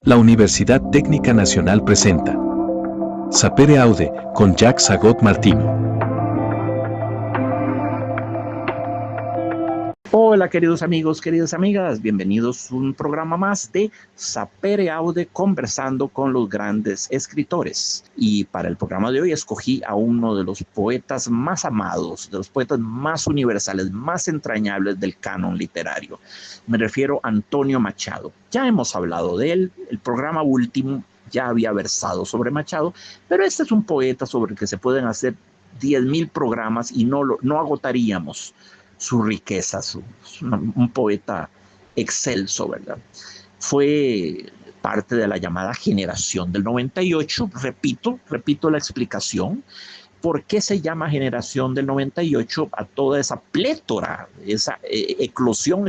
La Universidad Técnica Nacional presenta Sapere Aude con Jacques Agot Martino. Hola queridos amigos, queridas amigas, bienvenidos a un programa más de Sapere Aude conversando con los grandes escritores. Y para el programa de hoy escogí a uno de los poetas más amados, de los poetas más universales, más entrañables del canon literario. Me refiero a Antonio Machado. Ya hemos hablado de él, el programa último ya había versado sobre Machado, pero este es un poeta sobre el que se pueden hacer 10,000 programas y no agotaríamos su riqueza, un poeta excelso, ¿verdad? Fue parte de la llamada generación del 98, repito la explicación. ¿Por qué se llama generación del 98 a toda esa plétora, esa eclosión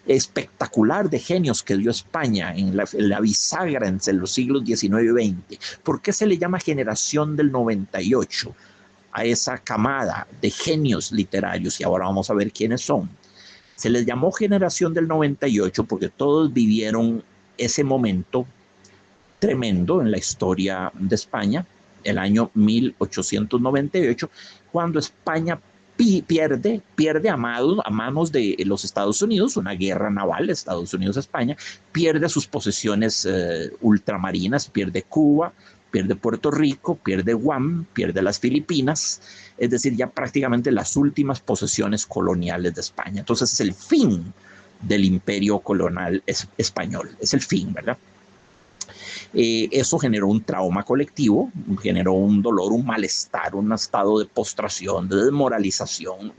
espectacular de genios que dio España en la bisagra entre los siglos XIX y XX? ¿Por qué se le llama generación del 98? A esa camada de genios literarios, y ahora vamos a ver quiénes son. Se les llamó generación del 98 porque todos vivieron ese momento tremendo en la historia de España, el año 1898, cuando España pierde a manos de los Estados Unidos, una guerra naval, Estados Unidos-España, pierde sus posesiones ultramarinas, pierde Cuba, pierde Puerto Rico, pierde Guam, pierde las Filipinas, es decir, ya prácticamente las últimas posesiones coloniales de España. Entonces es el fin del imperio colonial español, es el fin, ¿verdad? Eso generó un trauma colectivo, generó un dolor, un malestar, un estado de postración, de desmoralización.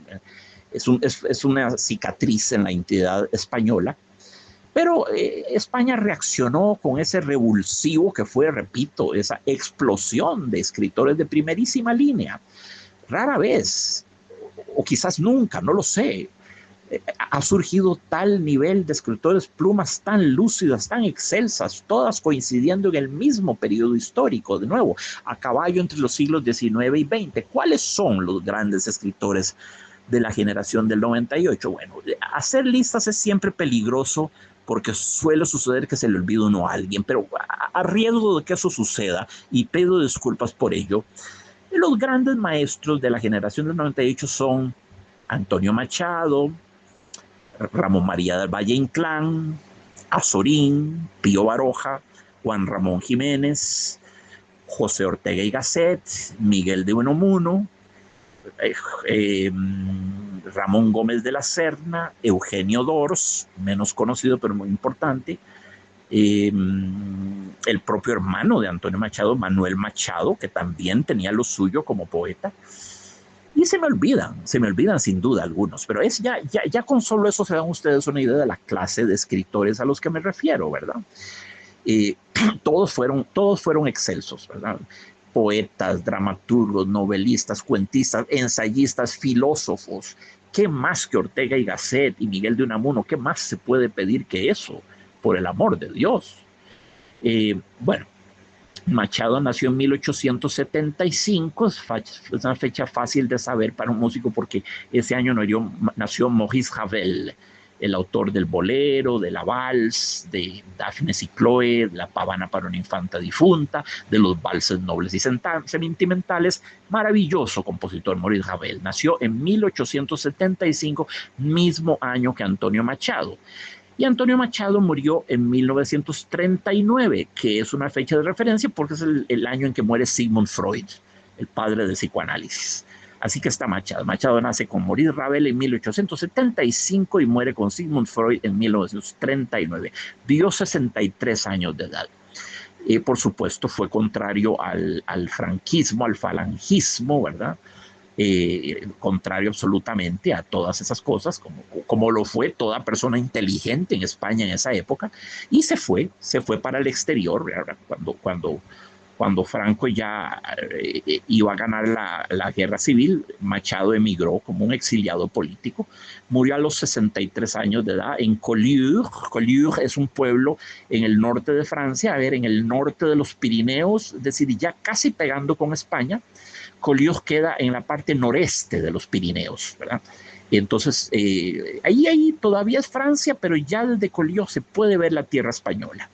Es una cicatriz en la identidad española. Pero España reaccionó con ese revulsivo que fue, repito, esa explosión de escritores de primerísima línea. Rara vez, o quizás nunca, no lo sé, ha surgido tal nivel de escritores, plumas tan lúcidas, tan excelsas, todas coincidiendo en el mismo periodo histórico, de nuevo, a caballo entre los siglos XIX y XX. ¿Cuáles son los grandes escritores de la generación del 98? Bueno, hacer listas es siempre peligroso porque suele suceder que se le olvida uno a alguien, pero a riesgo de que eso suceda, y pido disculpas por ello, los grandes maestros de la generación del 98 son Antonio Machado, Ramón María del Valle Inclán, Azorín, Pío Baroja, Juan Ramón Jiménez, José Ortega y Gasset, Miguel de Unamuno, Ramón Gómez de la Serna, Eugenio Dors, menos conocido pero muy importante, el propio hermano de Antonio Machado, Manuel Machado, que también tenía lo suyo como poeta. Y se me olvidan sin duda algunos, pero ya con solo eso se dan ustedes una idea de la clase de escritores a los que me refiero, ¿verdad? Todos fueron excelsos, ¿verdad? Poetas, dramaturgos, novelistas, cuentistas, ensayistas, filósofos. ¿Qué más que Ortega y Gasset y Miguel de Unamuno? ¿Qué más se puede pedir que eso? Por el amor de Dios. Bueno, Machado nació en 1875, es una fecha fácil de saber para un músico porque ese año nació Maurice Ravel, el autor del Bolero, de la Vals, de Dafnes y Chloe, de la Pavana para una infanta difunta, de los valses nobles y sentimentales. Maravilloso compositor Maurice Ravel. Nació en 1875, mismo año que Antonio Machado. Y Antonio Machado murió en 1939, que es una fecha de referencia porque es el año en que muere Sigmund Freud, el padre del psicoanálisis. Así que está Machado. Machado nace con Maurice Ravel en 1875 y muere con Sigmund Freud en 1939. Vivió 63 años de edad. Por supuesto, fue contrario al franquismo, al falangismo, ¿verdad? Contrario absolutamente a todas esas cosas, como lo fue toda persona inteligente en España en esa época, y se fue para el exterior, cuando Franco ya iba a ganar la guerra civil. Machado emigró como un exiliado político, murió a los 63 años de edad en Collioure. Collioure es un pueblo en el norte de Francia, en el norte de los Pirineos, es decir, ya casi pegando con España. Collioure queda en la parte noreste de los Pirineos, ¿verdad? Y entonces, ahí todavía es Francia, pero ya desde Collioure se puede ver la tierra española.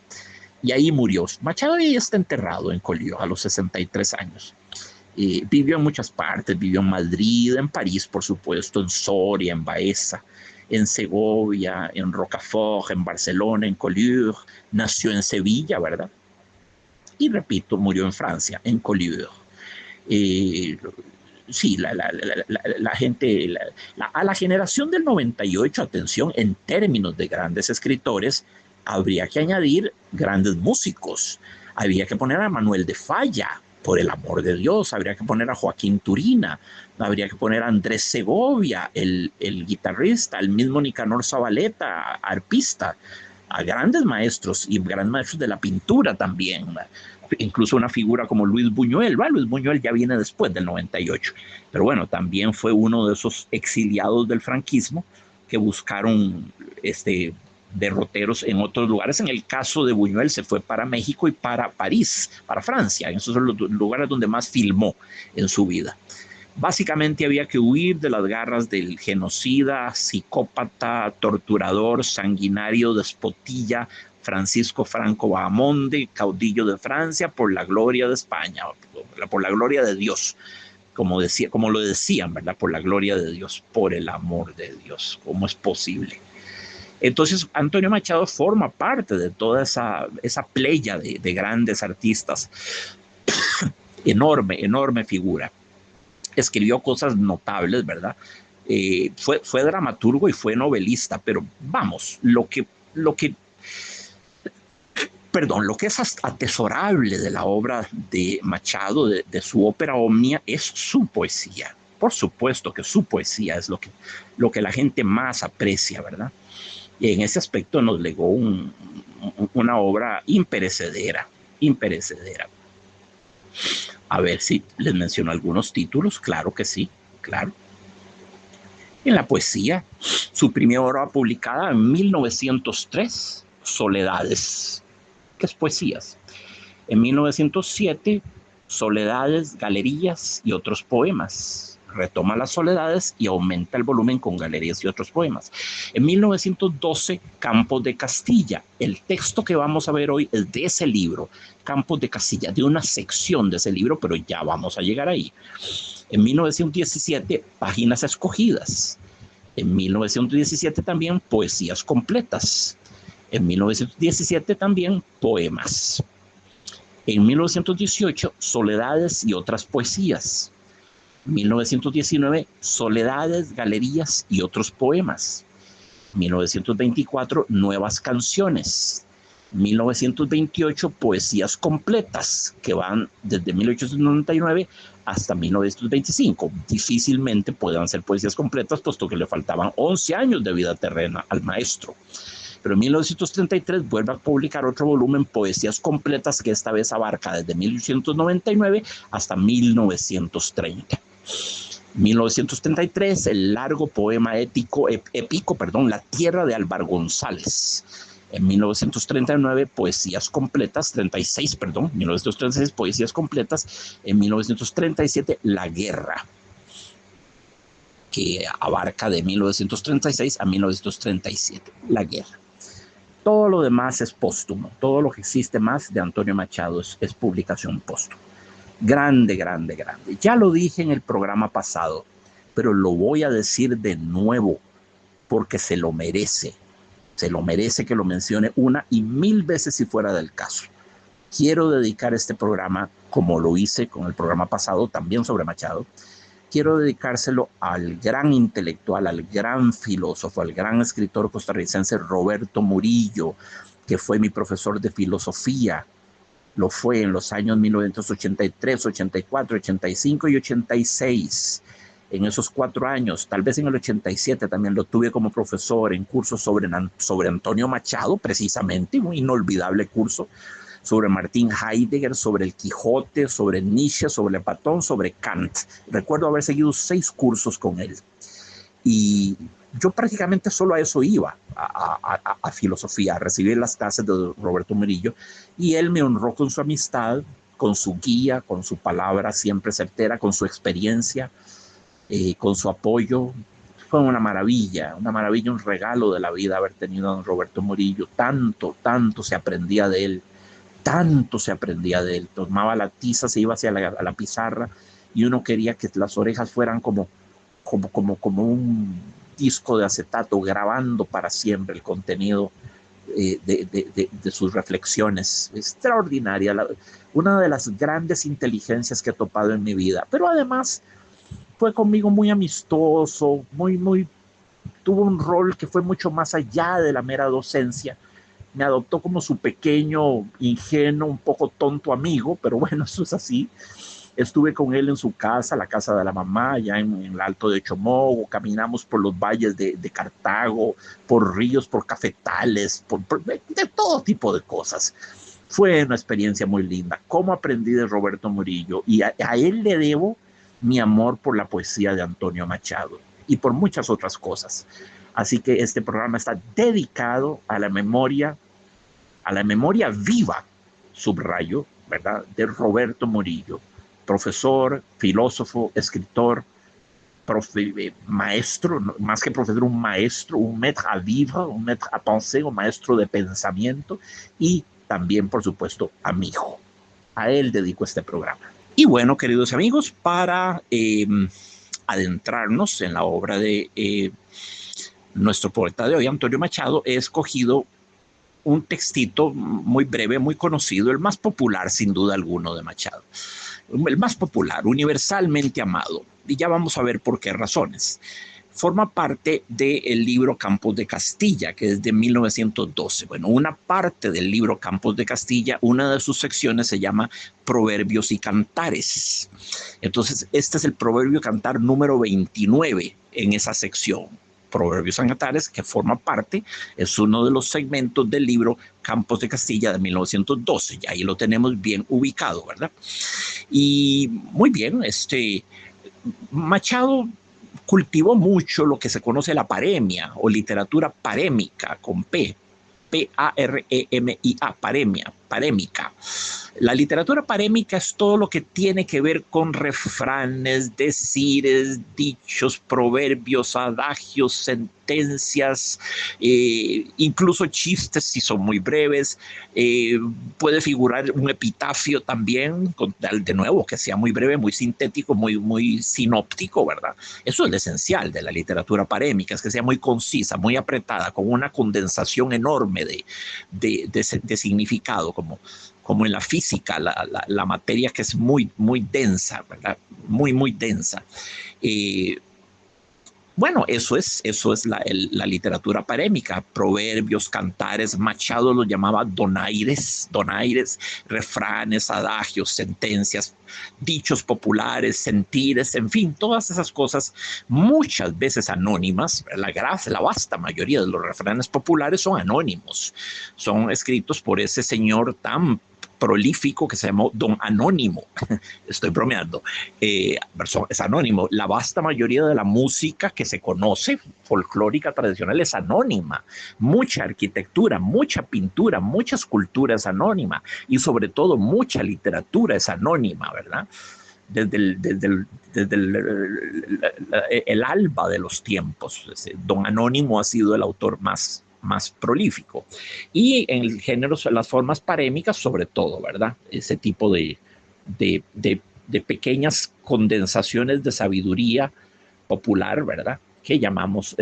Y ahí murió. Machado ahí está enterrado en Collioure a los 63 años. Vivió en muchas partes, vivió en Madrid, en París, por supuesto, en Soria, en Baeza, en Segovia, en Rocafort, en Barcelona, en Collioure. Nació en Sevilla, ¿verdad? Y repito, murió en Francia, en Collioure. Sí, la gente, a la generación del 98, atención, en términos de grandes escritores, habría que añadir grandes músicos. Habría que poner a Manuel de Falla, por el amor de Dios, habría que poner a Joaquín Turina, habría que poner a Andrés Segovia, el guitarrista, el mismo Nicanor Zabaleta, arpista, a grandes maestros y grandes maestros de la pintura también. Incluso una figura como Luis Buñuel. Bueno, Luis Buñuel ya viene después del 98, pero bueno, también fue uno de esos exiliados del franquismo que buscaron derroteros en otros lugares. En el caso de Buñuel se fue para México y para París, para Francia. Esos son los lugares donde más filmó en su vida. Básicamente había que huir de las garras del genocida, psicópata, torturador, sanguinario, despotilla, Francisco Franco Bahamonde, caudillo de Francia, por la gloria de España, por la gloria de Dios, como lo decían, ¿verdad? Por la gloria de Dios, por el amor de Dios. ¿Cómo es posible? Entonces, Antonio Machado forma parte de toda esa playa de grandes artistas. Enorme figura. Escribió cosas notables, ¿verdad? Fue dramaturgo y fue novelista, pero vamos, lo que es atesorable de la obra de Machado, de su ópera Omnia, es su poesía. Por supuesto que su poesía es lo que la gente más aprecia, ¿verdad? Y en ese aspecto nos legó una obra imperecedera. A ver si les menciono algunos títulos. Claro que sí, claro. En la poesía, su primera obra publicada en 1903, Soledades, que es poesías. En 1907, Soledades, Galerías y otros poemas. Retoma las soledades y aumenta el volumen con galerías y otros poemas. En 1912, Campos de Castilla. El texto que vamos a ver hoy es de ese libro, Campos de Castilla, de una sección de ese libro, pero ya vamos a llegar ahí. En 1917, Páginas Escogidas. En 1917 también, Poesías Completas. En 1917 también, Poemas. En 1918, Soledades y otras poesías. 1919, Soledades, Galerías y otros poemas. 1924, Nuevas Canciones. 1928, Poesías Completas, que van desde 1899 hasta 1925. Difícilmente puedan ser poesías completas, puesto que le faltaban 11 años de vida terrena al maestro. Pero en 1933 vuelve a publicar otro volumen, Poesías Completas, que esta vez abarca desde 1899 hasta 1930. 1933, el largo poema épico, La Tierra de Álvar González. En 1939, Poesías Completas, 1936, Poesías Completas. En 1937, La Guerra, que abarca de 1936 a 1937, La Guerra. Todo lo demás es póstumo, todo lo que existe más de Antonio Machado es publicación póstuma. Grande. Ya lo dije en el programa pasado, pero lo voy a decir de nuevo porque se lo merece. Se lo merece que lo mencione una y mil veces si fuera del caso. Quiero dedicar este programa, como lo hice con el programa pasado, también sobre Machado, quiero dedicárselo al gran intelectual, al gran filósofo, al gran escritor costarricense Roberto Murillo, que fue mi profesor de filosofía. Lo fue en los años 1983, 84, 85 y 86. En esos 4 años, tal vez en el 87 también lo tuve como profesor en cursos sobre Antonio Machado, precisamente, un inolvidable curso, sobre Martin Heidegger, sobre el Quijote, sobre Nietzsche, sobre Platón, sobre Kant. Recuerdo haber seguido 6 cursos con él. Y yo prácticamente solo a eso iba, a filosofía, a recibir las clases de Roberto Murillo, y él me honró con su amistad, con su guía, con su palabra siempre certera, con su experiencia, con su apoyo. Fue una maravilla, un regalo de la vida haber tenido a don Roberto Murillo. Tanto se aprendía de él, tanto se aprendía de él. Tomaba la tiza, se iba hacia la pizarra y uno quería que las orejas fueran como un disco de acetato grabando para siempre el contenido de sus reflexiones. Extraordinaria, una de las grandes inteligencias que he topado en mi vida, pero además fue conmigo muy amistoso, tuvo un rol que fue mucho más allá de la mera docencia. Me adoptó como su pequeño, ingenuo, un poco tonto amigo, pero bueno, eso es así. Estuve con él en su casa, la casa de la mamá, allá en el Alto de Chomogo. Caminamos por los valles de Cartago, por ríos, por cafetales, de todo tipo de cosas. Fue una experiencia muy linda. Cómo aprendí de Roberto Murillo, y a él le debo mi amor por la poesía de Antonio Machado y por muchas otras cosas. Así que este programa está dedicado a la memoria viva, subrayo, ¿verdad?, de Roberto Murillo, profesor, filósofo, escritor, maestro, más que profesor, un maestro, un maître à vivre, un maître à penser, un maestro de pensamiento, y también, por supuesto, amigo. A él dedico este programa. Y bueno, queridos amigos, para adentrarnos en la obra de nuestro poeta de hoy, Antonio Machado, he escogido un textito muy breve, muy conocido, el más popular sin duda alguno de Machado, el más popular, universalmente amado, y ya vamos a ver por qué razones. Forma parte del libro Campos de Castilla, que es de 1912. Bueno, una parte del libro Campos de Castilla, una de sus secciones se llama Proverbios y Cantares. Entonces, este es el proverbio cantar número 29 en esa sección. Proverbios y Cantares, que forma parte, es uno de los segmentos del libro Campos de Castilla de 1912. Y ahí lo tenemos bien ubicado, ¿verdad? Y muy bien, Machado cultivó mucho lo que se conoce la paremia o literatura parémica con P, P-A-R-E-M-I-A, paremia, parémica. La literatura parémica es todo lo que tiene que ver con refranes, decires, dichos, proverbios, adagios, sentencias, incluso chistes si son muy breves. Puede figurar un epitafio también, de nuevo, que sea muy breve, muy sintético, muy sinóptico, ¿verdad? Eso es lo esencial de la literatura parémica, es que sea muy concisa, muy apretada, con una condensación enorme de significado, como en la física, la materia que es muy densa, ¿verdad? Muy densa. Bueno, eso es la literatura parémica, proverbios, cantares. Machado los llamaba donaires, refranes, adagios, sentencias, dichos populares, sentires, en fin, todas esas cosas, muchas veces anónimas. La vasta mayoría de los refranes populares son anónimos, son escritos por ese señor tan prolífico que se llamó Don Anónimo. Estoy bromeando. Es anónimo. La vasta mayoría de la música que se conoce, folclórica tradicional, es anónima. Mucha arquitectura, mucha pintura, mucha escultura es anónima, y sobre todo mucha literatura es anónima, ¿verdad? Desde el alba de los tiempos. Don Anónimo ha sido el autor más prolífico. Y en el género, las formas parémicas, sobre todo, ¿verdad? Ese tipo de pequeñas condensaciones de sabiduría popular, ¿verdad?, que llamamos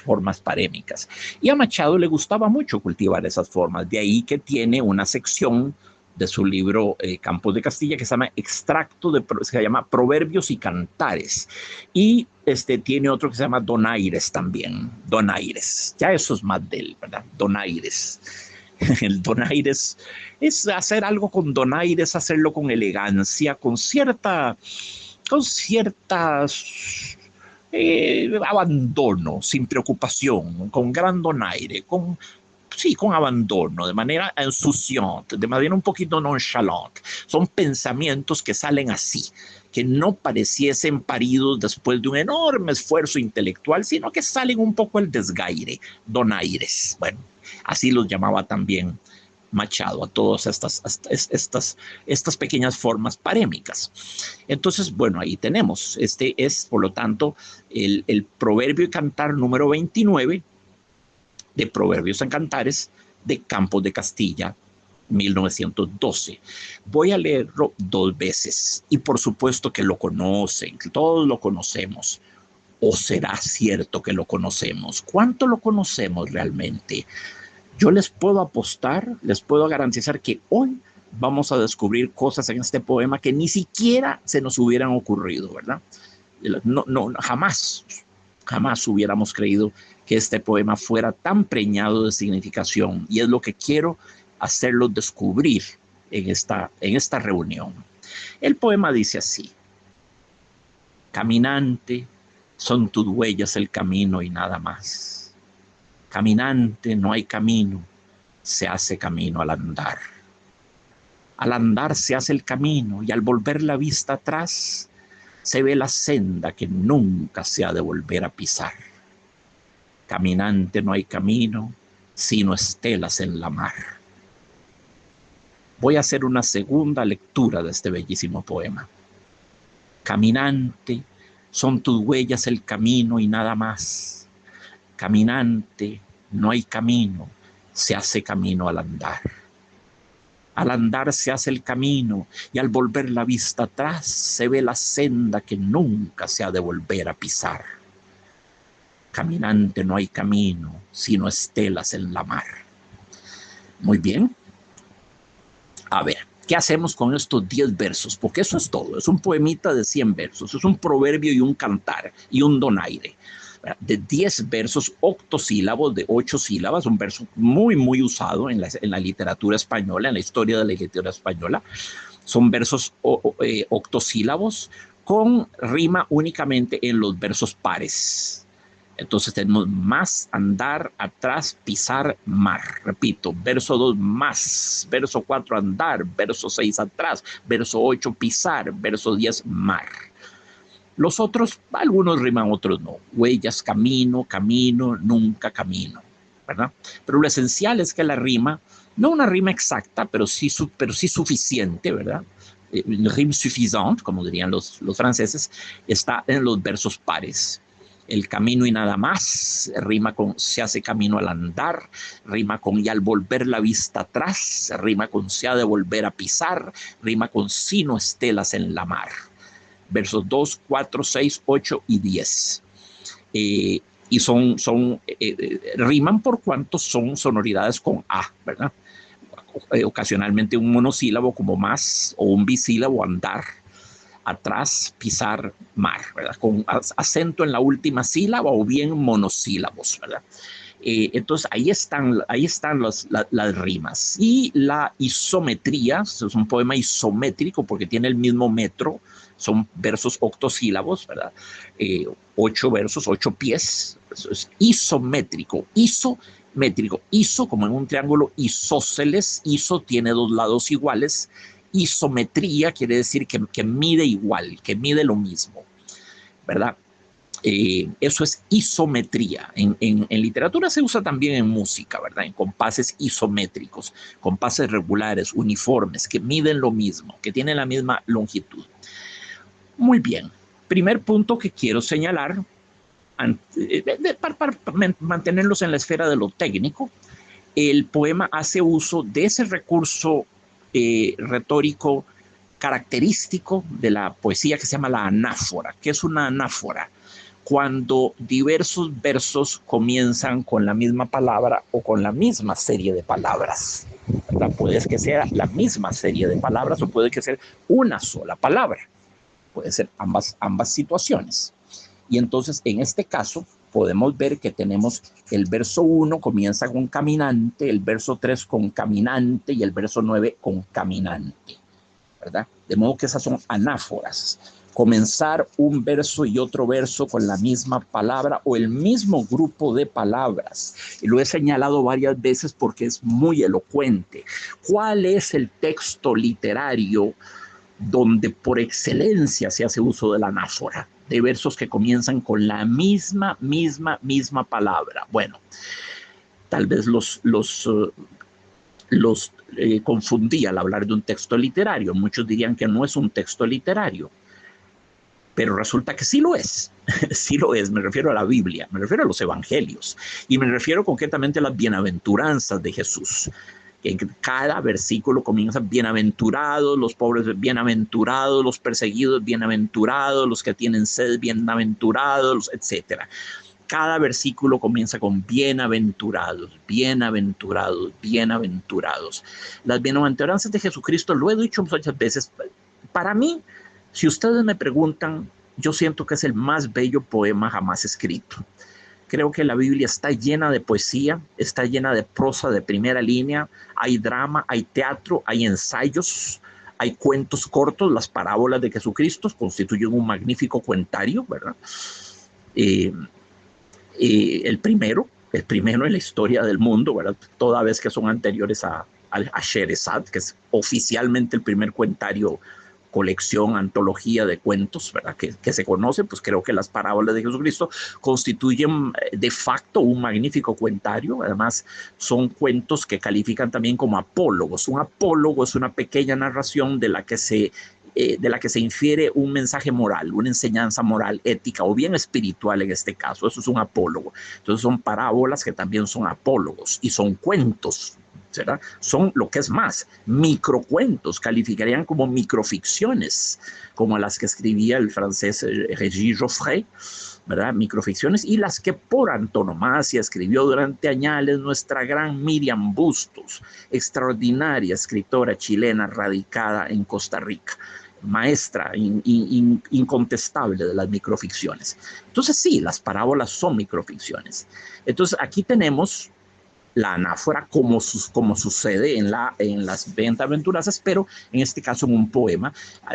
formas parémicas. Y a Machado le gustaba mucho cultivar esas formas, de ahí que tiene una sección de su libro Campos de Castilla que se llama se llama Proverbios y Cantares, y tiene otro que se llama Donaires también, Donaires, ya eso es más de él, ¿verdad? Donaires. El donaires es hacer algo con donaires, hacerlo con elegancia, con ciertas abandono, sin preocupación, con gran donaire, con abandono, de manera insouciante, de manera un poquito nonchalante. Son pensamientos que salen así, que no pareciesen paridos después de un enorme esfuerzo intelectual, sino que salen un poco al desgaire, donaires. Bueno, así los llamaba también Machado a todas estas pequeñas formas parémicas. Entonces, bueno, ahí tenemos. Este es, por lo tanto, el proverbio y cantar número 29 de Proverbios en Cantares de Campos de Castilla 1912. Voy a leerlo 2 veces y por supuesto que lo conocen, todos lo conocemos. ¿O será cierto que lo conocemos? ¿Cuánto lo conocemos realmente? Yo les puedo apostar, les puedo garantizar que hoy vamos a descubrir cosas en este poema que ni siquiera se nos hubieran ocurrido, ¿verdad? No, jamás hubiéramos creído que este poema fuera tan preñado de significación, y es lo que quiero hacerlos descubrir en esta reunión. El poema dice así: caminante, son tus huellas el camino y nada más. Caminante, no hay camino, se hace camino al andar. Al andar se hace el camino y al volver la vista atrás se ve la senda que nunca se ha de volver a pisar. Caminante, no hay camino, sino estelas en la mar. Voy a hacer una segunda lectura de este bellísimo poema. Caminante, son tus huellas el camino y nada más. Caminante, no hay camino, se hace camino al andar. Al andar se hace el camino y al volver la vista atrás se ve la senda que nunca se ha de volver a pisar. Caminante, no hay camino, sino estelas en la mar. Muy bien. A ver, ¿qué hacemos con estos 10 versos? Porque eso es todo. Es un poemita de 100 versos. Es un proverbio y un cantar y un donaire. De 10 versos octosílabos, de 8 sílabas, un verso muy, muy usado en la literatura española, en la historia de la literatura española. Son versos octosílabos con rima únicamente en los versos pares. Entonces tenemos más, andar, atrás, pisar, mar. Repito, verso 2, más, verso 4, andar, verso 6, atrás, verso 8, pisar, verso 10, mar. Los otros, algunos riman, otros no. Huellas, camino, camino, nunca camino, ¿verdad? Pero lo esencial es que la rima, no una rima exacta, pero sí suficiente, ¿verdad? Rime suffisante, como dirían los franceses, está en los versos pares. El camino y nada más, rima con se hace camino al andar, rima con y al volver la vista atrás, rima con se ha de volver a pisar, rima con sino estelas en la mar. Versos 2, 4, 6, 8 y 10. Y riman por cuanto son sonoridades con A, ¿verdad? Ocasionalmente un monosílabo como más o un bisílabo, andar, atrás, pisar, mar, ¿verdad? Con acento en la última sílaba o bien monosílabos, ¿verdad? Entonces ahí están las rimas. Y la isometría, es un poema isométrico porque tiene el mismo metro, son versos octosílabos, ¿verdad? 8 versos, 8 pies, eso es isométrico, iso como en un triángulo isósceles, iso tiene 2 lados iguales, isometría quiere decir que mide igual, que mide lo mismo, ¿verdad? Eso es isometría. En literatura se usa también en música, ¿verdad? En compases isométricos, compases regulares, uniformes, que miden lo mismo, que tienen la misma longitud. Muy bien. Primer punto que quiero señalar, para mantenerlos en la esfera de lo técnico, el poema hace uso de ese recurso retórico característico de la poesía que se llama la anáfora. ¿Qué es una anáfora? Cuando diversos versos comienzan con la misma palabra o con la misma serie de palabras, ¿verdad? Puede que sea la misma serie de palabras o puede que sea una sola palabra. Puede ser ambas situaciones. Y entonces, en este caso, podemos ver que tenemos el verso 1 comienza con caminante, el verso 3 con caminante y el verso 9 con caminante, ¿verdad? De modo que esas son anáforas. Comenzar un verso y otro verso con la misma palabra o el mismo grupo de palabras. Y lo he señalado varias veces porque es muy elocuente. ¿Cuál es el texto literario donde por excelencia se hace uso de la anáfora? De versos que comienzan con la misma palabra. Bueno, tal vez los confundí al hablar de un texto literario. Muchos dirían que no es un texto literario, pero resulta que sí lo es. Sí lo es. Me refiero a la Biblia, me refiero a los evangelios y me refiero concretamente a las bienaventuranzas de Jesús. que cada versículo comienza: bienaventurados los pobres, bienaventurados los perseguidos, bienaventurados los que tienen sed, bienaventurados, etcétera. Cada versículo comienza con bienaventurados, bienaventurados, bienaventurados. Las bienaventuranzas de Jesucristo, lo he dicho muchas veces, para mí, si ustedes me preguntan, yo siento que es el más bello poema jamás escrito. Creo que la Biblia está llena de poesía, está llena de prosa de primera línea, hay drama, hay teatro, hay ensayos, hay cuentos cortos. Las parábolas de Jesucristo constituyen un magnífico cuentario, ¿verdad? El primero en la historia del mundo, ¿verdad? Toda vez que son anteriores a Sherezad, que es oficialmente el primer cuentario, colección, antología de cuentos, ¿verdad? Que se conoce. Pues creo que las parábolas de Jesucristo constituyen de facto un magnífico cuentario. Además, son cuentos que califican también como apólogos. Un apólogo es una pequeña narración de la que se infiere un mensaje moral, una enseñanza moral, ética o bien espiritual en este caso. Eso es un apólogo. Entonces son parábolas que también son apólogos y son cuentos, ¿verdad? Son lo que es más, microcuentos, calificarían como microficciones, como las que escribía el francés Régis Geoffrey, ¿verdad? Microficciones, y las que por antonomasia escribió durante años nuestra gran Miriam Bustos, extraordinaria escritora chilena radicada en Costa Rica, maestra incontestable de las microficciones. Entonces sí, las parábolas son microficciones. Entonces aquí tenemos la anáfora como sucede en las bienaventuranzas, pero en este caso en un poema: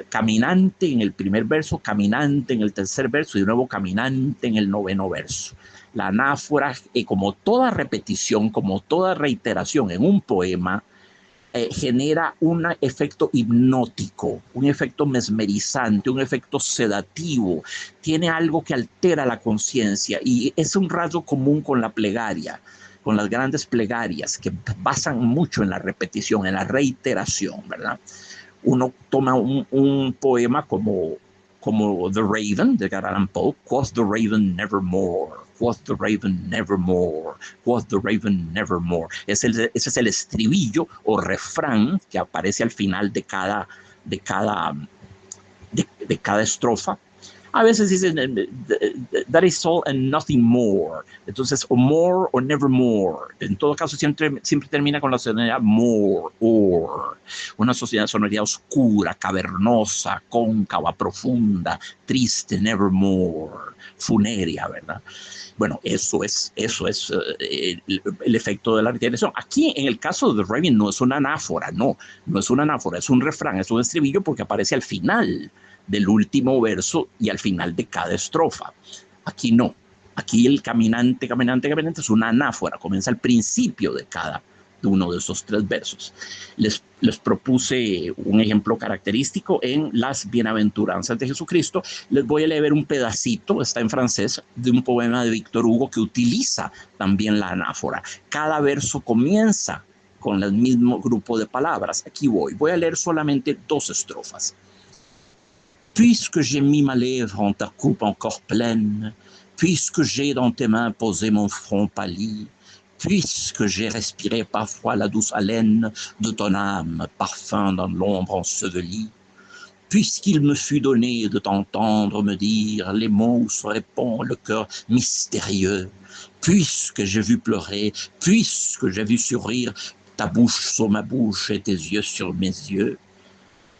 caminante en el primer verso, caminante en el tercer verso y de nuevo caminante en el noveno verso. La anáfora, como toda repetición, como toda reiteración en un poema, genera un efecto hipnótico, un efecto mesmerizante, un efecto sedativo. Tiene algo que altera la conciencia y es un rasgo común con la plegaria, con las grandes plegarias, que basan mucho en la repetición, en la reiteración, ¿verdad? Uno toma un poema como The Raven de Edgar Allan Poe: quoth the raven nevermore, quoth the raven nevermore, quoth the raven nevermore. Ese es el estribillo o refrán que aparece al final de cada estrofa. A veces dicen that is all and nothing more. Entonces, o more o nevermore. En todo caso, siempre termina con la sonoridad more, or. Una sonoridad oscura, cavernosa, cóncava, profunda, triste, nevermore, funérea, ¿verdad? Bueno, eso es el efecto de la reiteración. Aquí, en el caso de The Raven, no es una anáfora, no es una anáfora, es un refrán, es un estribillo, porque aparece al final del último verso y al final de cada estrofa. Aquí no. Aquí el caminante es una anáfora, comienza al principio de uno de esos tres versos. Les propuse un ejemplo característico en las bienaventuranzas de Jesucristo. Les voy a leer un pedacito, está en francés, de un poema de Víctor Hugo que utiliza también la anáfora. Cada verso comienza con el mismo grupo de palabras. Aquí voy a leer solamente 2 estrofas. Puisque j'ai mis ma lèvre en ta coupe encore pleine, puisque j'ai dans tes mains posé mon front pâli, puisque j'ai respiré parfois la douce haleine de ton âme, parfum dans l'ombre ensevelie, puisqu'il me fut donné de t'entendre me dire les mots où se répond le cœur mystérieux, puisque j'ai vu pleurer, puisque j'ai vu sourire ta bouche sur ma bouche et tes yeux sur mes yeux,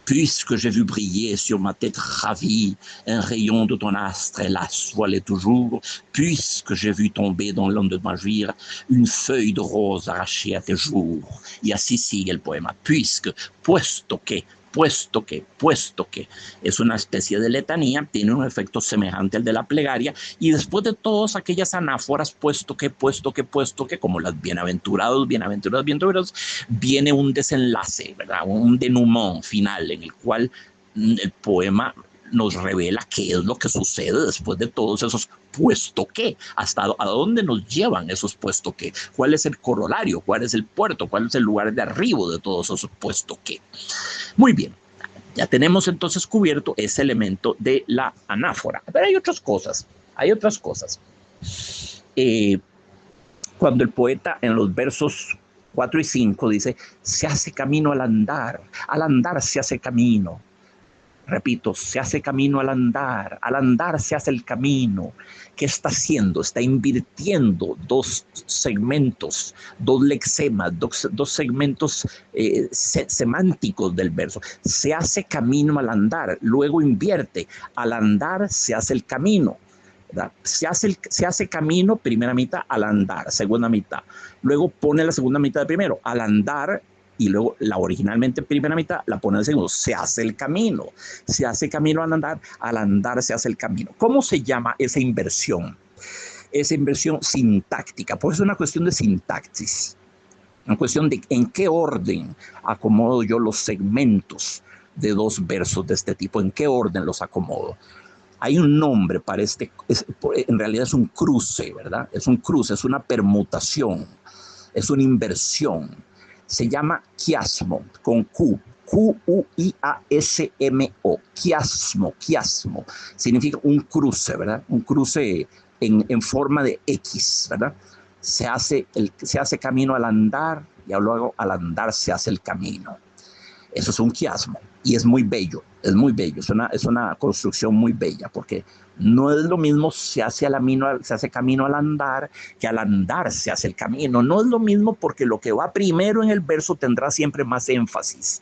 puisque j'ai vu briller sur ma tête ravie un rayon de ton astre, hélas, voilé toujours, puisque j'ai vu tomber dans l'onde de ma juire une feuille de rose arrachée à tes jours. Y así sigue el poema. Puisque, puesto que, es una especie de letanía, tiene un efecto semejante al de la plegaria, y después de todas aquellas anáforas, puesto que, como las bienaventurados, viene un desenlace, ¿verdad? Un denouement final en el cual el poema nos revela qué es lo que sucede después de todos esos puesto que, hasta a dónde nos llevan esos puesto que, cuál es el corolario, cuál es el puerto, cuál es el lugar de arribo de todos esos puesto que. Muy bien, ya tenemos entonces cubierto ese elemento de la anáfora. Pero hay otras cosas. Cuando el poeta en los versos 4 y 5 dice, se hace camino al andar se hace camino. Repito, se hace camino al andar se hace el camino. ¿Qué está haciendo? Está invirtiendo dos segmentos, dos lexemas, dos segmentos semánticos del verso. Se hace camino al andar, luego invierte. Al andar se hace el camino. Se hace camino, primera mitad, al andar, segunda mitad. Luego pone la segunda mitad de primero, al andar, y luego la originalmente primera mitad la pone en segundo. Se hace el camino. Se hace camino al andar se hace el camino. ¿Cómo se llama esa inversión? Esa inversión sintáctica, pues es una cuestión de sintaxis, una cuestión de en qué orden acomodo yo los segmentos de dos versos de este tipo, en qué orden los acomodo. Hay un nombre para en realidad es un cruce, ¿verdad? Es un cruce, es una permutación, es una inversión. Se llama quiasmo, con Q, Q-U-I-A-S-M-O, quiasmo. Significa un cruce, ¿verdad? Un cruce en forma de X, ¿verdad? Se hace camino al andar y luego al andar se hace el camino. Eso es un quiasmo y es muy bello, es una construcción muy bella, porque no es lo mismo se hace camino al andar que al andar se hace el camino. No es lo mismo, porque lo que va primero en el verso tendrá siempre más énfasis,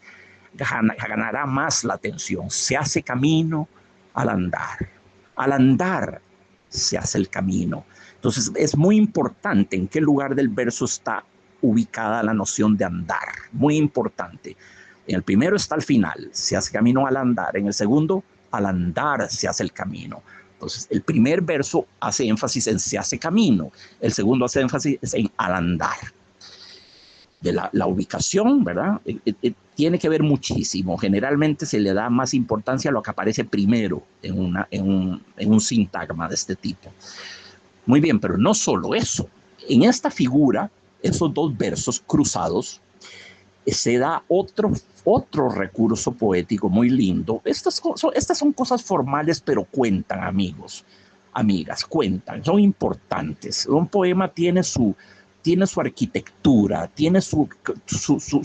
ganará más la atención. Se hace camino al andar se hace el camino. Entonces es muy importante en qué lugar del verso está ubicada la noción de andar, muy importante. En el primero está al final, se hace camino al andar. En el segundo, al andar se hace el camino. Entonces, el primer verso hace énfasis en se hace camino. El segundo hace énfasis en al andar. De la ubicación, ¿verdad? Tiene que ver muchísimo. Generalmente se le da más importancia a lo que aparece primero en un sintagma de este tipo. Muy bien, pero no solo eso. En esta figura, esos dos versos cruzados, se da otro recurso poético muy lindo. Estas son cosas formales, pero cuentan, amigos, amigas, cuentan, son importantes. Un poema tiene su arquitectura, tiene su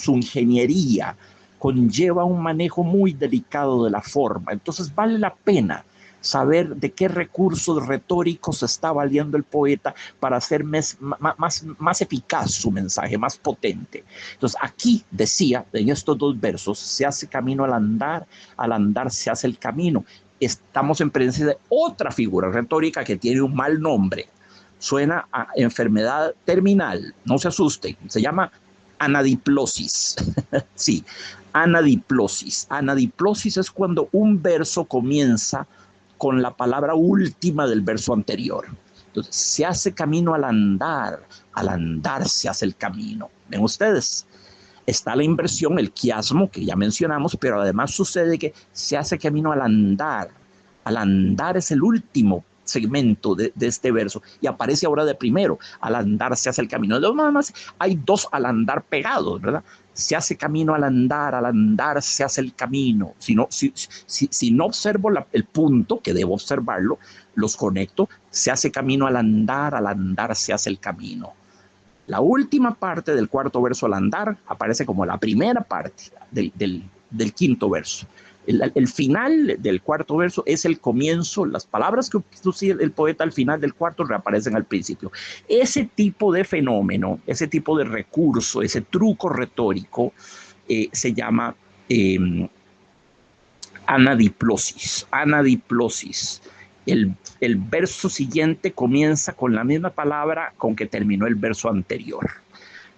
ingeniería, conlleva un manejo muy delicado de la forma. Entonces vale la pena saber de qué recursos retóricos está valiendo el poeta para hacer más eficaz su mensaje, más potente. Entonces aquí decía, en estos dos versos, se hace camino al andar se hace el camino. Estamos en presencia de otra figura retórica que tiene un mal nombre. Suena a enfermedad terminal, no se asusten, se llama anadiplosis. Sí, anadiplosis. Anadiplosis es cuando un verso comienza con la palabra última del verso anterior. Entonces, se hace camino al andar se hace el camino. ¿Ven ustedes? Está la inversión, el quiasmo, que ya mencionamos, pero además sucede que se hace camino al andar. Al andar es el último segmento de este verso y aparece ahora de primero. Al andar se hace el camino. Nada más hay dos al andar pegados, ¿verdad? Se hace camino al andar se hace el camino. Si no observo el punto, que debo observarlo, los conecto. Se hace camino al andar se hace el camino. La última parte del cuarto verso, al andar, aparece como la primera parte del quinto verso. El final del cuarto verso es el comienzo. Las palabras que usa el poeta al final del cuarto reaparecen al principio. Ese tipo de fenómeno, ese tipo de recurso, ese truco retórico se llama anadiplosis. Anadiplosis. El verso siguiente comienza con la misma palabra con que terminó el verso anterior.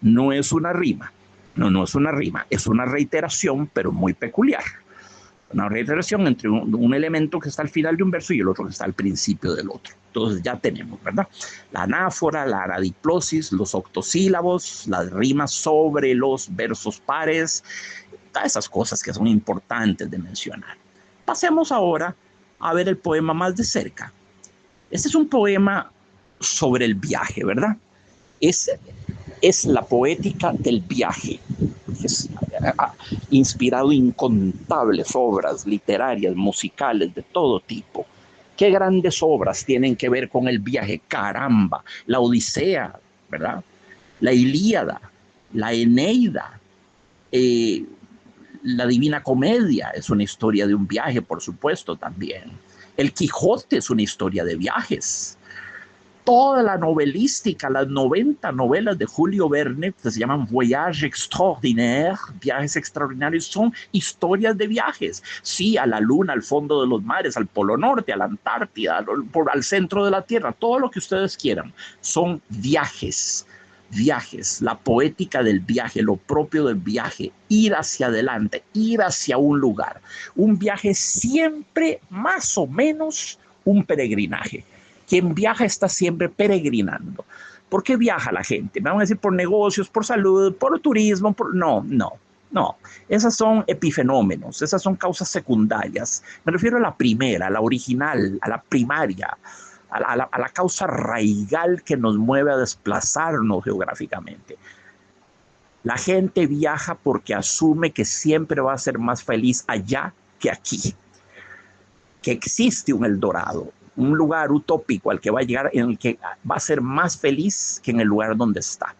No es una rima. No es una rima. Es una reiteración, pero muy peculiar. Una reiteración entre un elemento que está al final de un verso y el otro que está al principio del otro. Entonces ya tenemos, ¿verdad? La anáfora, la anadiplosis, los octosílabos, las rimas sobre los versos pares, todas esas cosas que son importantes de mencionar. Pasemos ahora a ver el poema más de cerca. Este es un poema sobre el viaje, ¿verdad? Es la poética del viaje. Ha inspirado incontables obras literarias, musicales, de todo tipo. Qué grandes obras tienen que ver con el viaje. Caramba, la Odisea, ¿verdad? La Ilíada, La Eneida, la Divina Comedia es una historia de un viaje, por supuesto, también. El Quijote es una historia de viajes. Toda la novelística, las 90 novelas de Julio Verne, que se llaman Voyage Extraordinaire, viajes extraordinarios, son historias de viajes. Sí, a la luna, al fondo de los mares, al Polo Norte, a la Antártida, al centro de la Tierra, todo lo que ustedes quieran. Son viajes, viajes, la poética del viaje, lo propio del viaje, ir hacia adelante, ir hacia un lugar. Un viaje siempre más o menos un peregrinaje. Quien viaja está siempre peregrinando. ¿Por qué viaja la gente? Me van a decir por negocios, por salud, por turismo. No. Esas son epifenómenos, esas son causas secundarias. Me refiero a la primera, a la original, a la primaria, a la causa raigal que nos mueve a desplazarnos geográficamente. La gente viaja porque asume que siempre va a ser más feliz allá que aquí, que existe un Eldorado, un lugar utópico al que va a llegar, en el que va a ser más feliz que en el lugar donde está.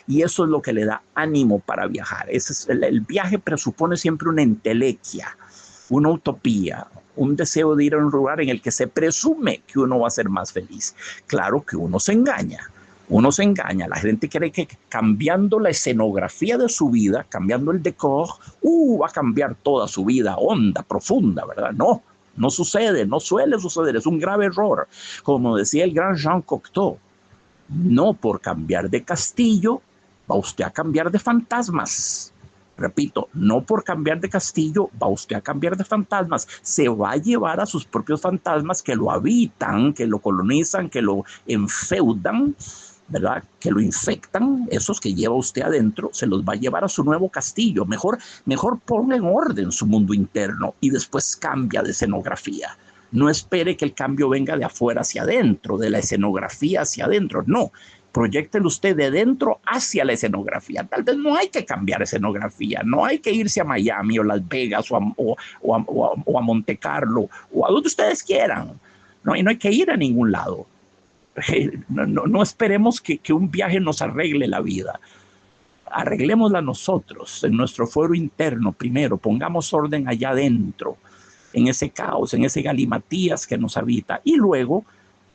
Y eso es lo que le da ánimo para viajar. El viaje presupone siempre una entelequia, una utopía, un deseo de ir a un lugar en el que se presume que uno va a ser más feliz. Claro que uno se engaña. La gente cree que cambiando la escenografía de su vida, cambiando el decor, va a cambiar toda su vida, honda, profunda, ¿verdad? No sucede, no suele suceder, es un grave error. Como decía el gran Jean Cocteau, no por cambiar de castillo va usted a cambiar de fantasmas. Repito, no por cambiar de castillo va usted a cambiar de fantasmas. Se va a llevar a sus propios fantasmas que lo habitan, que lo colonizan, que lo enfeudan, ¿verdad? Que lo infectan, esos que lleva usted adentro, se los va a llevar a su nuevo castillo. Mejor ponga en orden su mundo interno y después cambia de escenografía. No espere que el cambio venga de afuera hacia adentro, de la escenografía hacia adentro. No, proyéctelo usted de dentro hacia la escenografía. Tal vez no hay que cambiar escenografía, no hay que irse a Miami o Las Vegas o a Monte Carlo o a donde ustedes quieran. No, y no hay que ir a ningún lado. No esperemos que un viaje nos arregle la vida. Arreglémosla nosotros, en nuestro fuero interno primero. Pongamos orden allá adentro, en ese caos, en ese galimatías que nos habita. Y luego,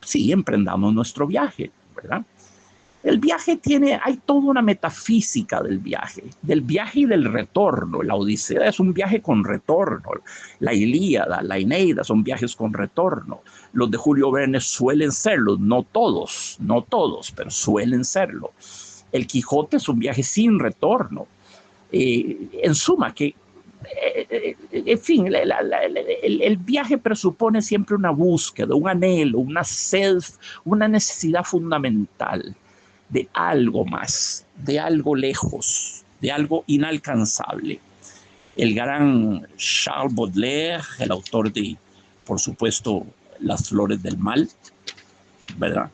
sí, emprendamos nuestro viaje, ¿verdad? El viaje hay toda una metafísica del viaje y del retorno. La Odisea es un viaje con retorno. La Ilíada, la Eneida son viajes con retorno. Los de Julio Verne suelen serlo, no todos, pero suelen serlo. El Quijote es un viaje sin retorno. En suma, en fin, el viaje presupone siempre una búsqueda, un anhelo, una sed, una necesidad fundamental de algo más, de algo lejos, de algo inalcanzable. El gran Charles Baudelaire, el autor de, por supuesto, Las Flores del Mal, ¿verdad?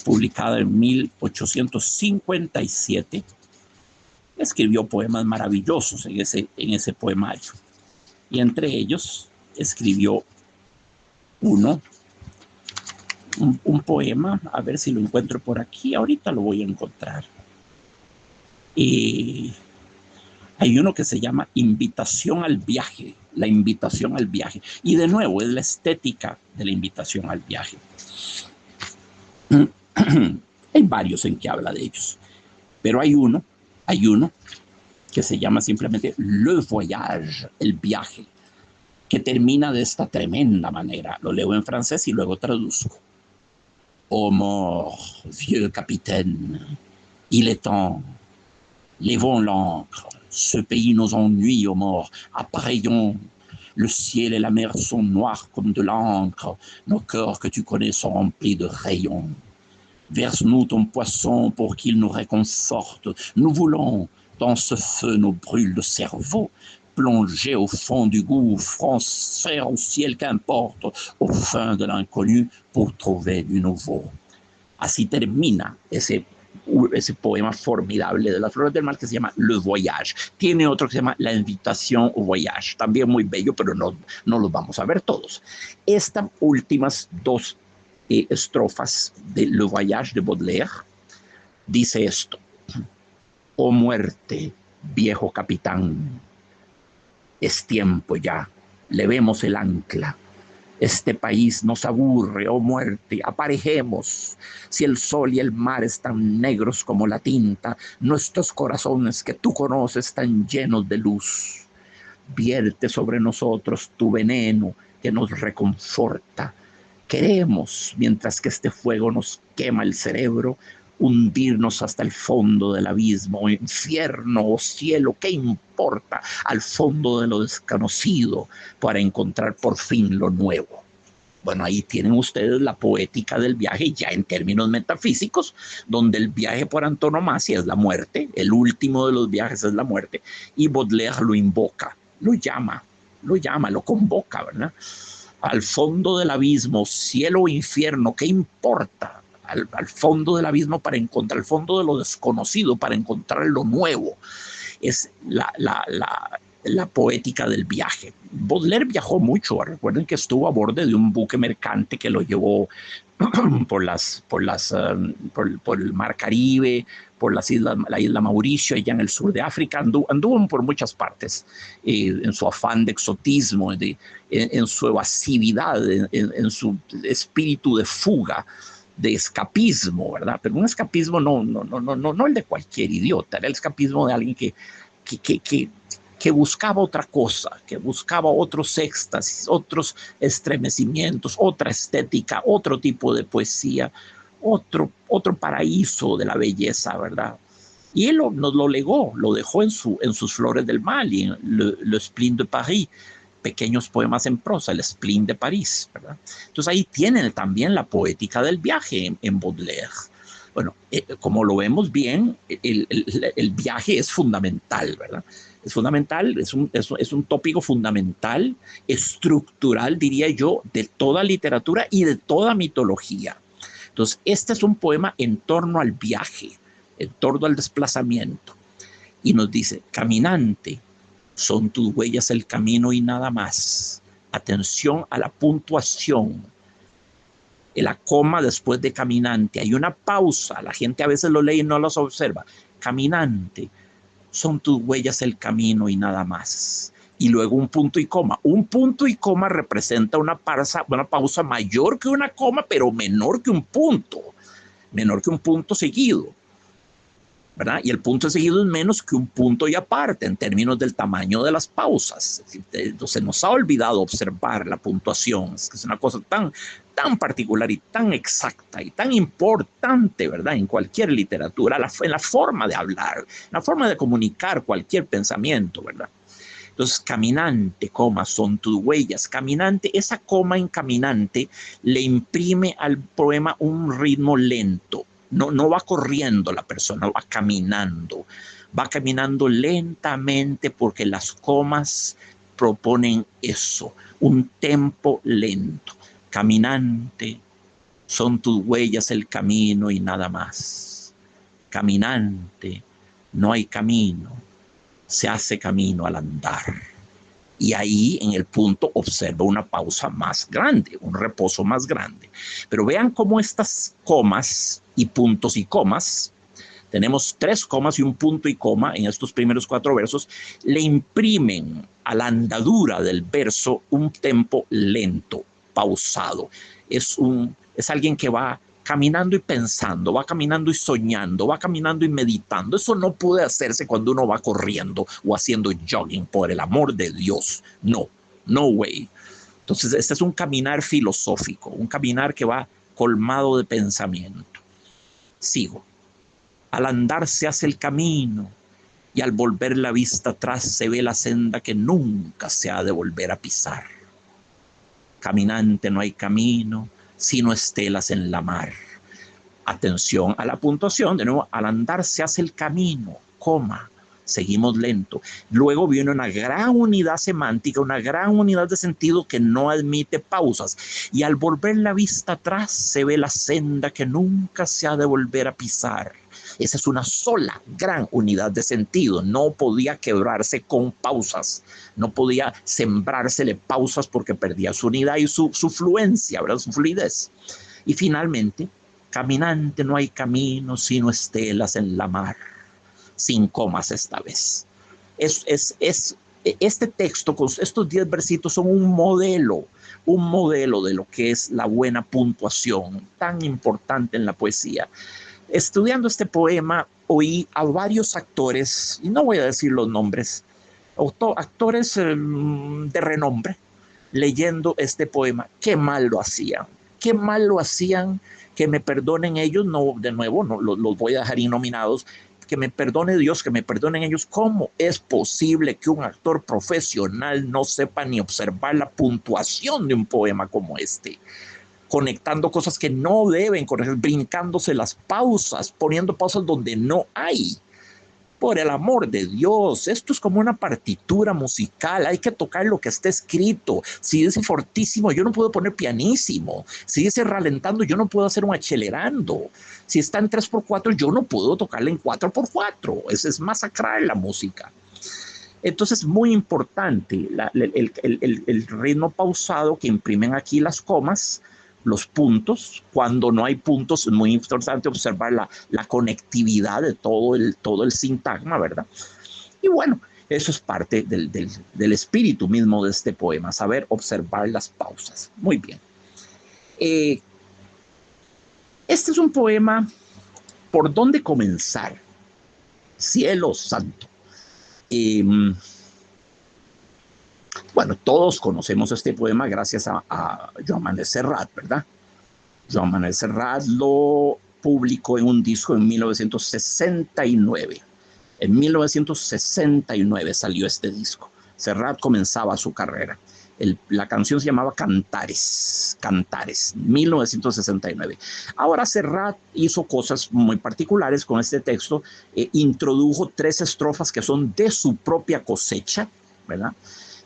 Publicada en 1857, escribió poemas maravillosos en ese poemario. Y entre ellos escribió un poema, a ver si lo encuentro por aquí, ahorita lo voy a encontrar. Hay uno que se llama Invitación al Viaje, la invitación al viaje. Y de nuevo, es la estética de la invitación al viaje. Hay varios en que habla de ellos, pero hay uno que se llama simplemente Le Voyage, el viaje, que termina de esta tremenda manera. Lo leo en francés y luego traduzco. Ô mort, vieux capitaine, il est temps, levons l'ancre, ce pays nous ennuie, ô mort, appareillons. Le ciel et la mer sont noirs comme de l'encre, nos cœurs que tu connais sont remplis de rayons. Verse-nous ton poisson pour qu'il nous réconforte. Nous voulons, dans ce feu nous brûle le cerveau, plonger au fond du gouffre, transfert au ciel qu'importe, au fin de l'inconnu pour trouver du nouveau. Así termina ese poema formidable de Las Flores del Mal que se llama Le Voyage. Tiene otro que se llama La Invitación au Voyage, también muy bello, pero no los vamos a ver todos. Estas últimas dos estrofas de Le Voyage de Baudelaire dice esto: Oh muerte, viejo capitán, es tiempo ya, levemos el ancla. Este país nos aburre, oh muerte, aparejemos. Si el sol y el mar están negros como la tinta, nuestros corazones que tú conoces están llenos de luz. Vierte sobre nosotros tu veneno que nos reconforta. Queremos, mientras que este fuego nos quema el cerebro, hundirnos hasta el fondo del abismo, infierno o cielo, ¿qué importa? Al fondo de lo desconocido para encontrar por fin lo nuevo. Bueno, ahí tienen ustedes la poética del viaje ya en términos metafísicos, donde el viaje por antonomasia es la muerte, el último de los viajes es la muerte, y Baudelaire lo invoca, lo llama, lo convoca, ¿verdad? Al fondo del abismo, cielo o infierno, ¿qué importa? Al fondo del abismo para encontrar, al fondo de lo desconocido para encontrar lo nuevo. Es la poética del viaje. Baudelaire viajó mucho. Recuerden que estuvo a bordo de un buque mercante que lo llevó por el mar Caribe, por las islas, la isla Mauricio, allá en el sur de África, anduvo por muchas partes, en su afán de exotismo, en su evasividad, en su espíritu de fuga, de escapismo, ¿verdad? Pero un escapismo no el de cualquier idiota, era el escapismo de alguien que buscaba otra cosa, que buscaba otros éxtasis, otros estremecimientos, otra estética, otro tipo de poesía, otro paraíso de la belleza, ¿verdad? Y él nos lo legó, lo dejó en sus Flores del Mal y en Le Spleen de Paris, pequeños poemas en prosa, el Spleen de París, ¿verdad? Entonces ahí tienen también la poética del viaje en Baudelaire. Bueno, como lo vemos bien, el viaje es fundamental, ¿verdad? Es fundamental, es un tópico fundamental, estructural, diría yo, de toda literatura y de toda mitología. Entonces, este es un poema en torno al viaje, en torno al desplazamiento. Y nos dice, caminante, son tus huellas el camino y nada más. Atención a la puntuación. La coma después de caminante. Hay una pausa. La gente a veces lo lee y no los observa. Caminante, son tus huellas el camino y nada más. Y luego un punto y coma. Un punto y coma representa una pausa mayor que una coma, pero menor que un punto seguido, ¿verdad? Y el punto seguido es menos que un punto y aparte en términos del tamaño de las pausas. Entonces nos ha olvidado observar la puntuación, es que es una cosa tan particular y tan exacta y tan importante, ¿verdad? En cualquier literatura, en la forma de hablar, en la forma de comunicar cualquier pensamiento, ¿verdad? Entonces, caminante, coma, son tus huellas. Caminante, esa coma en caminante le imprime al poema un ritmo lento. No va corriendo la persona, va caminando lentamente porque las comas proponen eso, un tempo lento. Caminante, son tus huellas el camino y nada más. Caminante, no hay camino, se hace camino al andar. Y ahí en el punto observa una pausa más grande, un reposo más grande. Pero vean cómo estas comas y puntos y comas, tenemos 3 comas y un punto y coma en estos primeros 4 versos, le imprimen a la andadura del verso un tempo lento, pausado. Es alguien que va caminando y pensando, va caminando y soñando, va caminando y meditando. Eso no puede hacerse cuando uno va corriendo o haciendo jogging, por el amor de Dios. No way. Entonces, este es un caminar filosófico, un caminar que va colmado de pensamiento. Sigo. Al andar se hace el camino y al volver la vista atrás se ve la senda que nunca se ha de volver a pisar. Caminante, no hay camino, sino estelas en la mar. Atención a la puntuación, de nuevo, al andar se hace el camino, coma, seguimos lento. Luego viene una gran unidad semántica, una gran unidad de sentido que no admite pausas. Y al volver la vista atrás se ve la senda que nunca se ha de volver a pisar. Esa es una sola gran unidad de sentido. No podía quebrarse con pausas. No podía sembrársele pausas porque perdía su unidad y su fluencia, ¿verdad? Su fluidez. Y finalmente, caminante, no hay camino sino estelas en la mar. sin comas esta vez. Este texto, con estos 10 versitos, son un modelo de lo que es la buena puntuación, tan importante en la poesía. Estudiando este poema, oí a varios actores, y no voy a decir los nombres, actores de renombre, leyendo este poema. Qué mal lo hacían, qué mal lo hacían, que me perdonen ellos, no, de nuevo, no los voy a dejar innominados, que me perdone Dios, que me perdonen ellos. ¿Cómo es posible que un actor profesional no sepa ni observar la puntuación de un poema como este? Conectando cosas que no deben corregir, brincándose las pausas, poniendo pausas donde no hay. Por el amor de Dios, esto es como una partitura musical, hay que tocar lo que está escrito. Si dice fortísimo, yo no puedo poner pianísimo. Si dice ralentando, yo no puedo hacer un acelerando. Si está en 3x4, yo no puedo tocarle en 4x4. Es masacrar la música. Entonces, muy importante el ritmo pausado que imprimen aquí las comas, los puntos. Cuando no hay puntos, es muy importante observar la conectividad de todo el sintagma, ¿verdad? Y bueno, eso es parte del espíritu mismo de este poema, saber observar las pausas. Muy bien. Este es un poema, ¿por dónde comenzar? Cielo santo. Bueno, todos conocemos este poema gracias a Joan Manuel Serrat, ¿verdad? Joan Manuel Serrat lo publicó en un disco en 1969. En 1969 salió este disco. Serrat comenzaba su carrera. La canción se llamaba Cantares, 1969. Ahora Serrat hizo cosas muy particulares con este texto. Introdujo 3 estrofas que son de su propia cosecha, ¿verdad?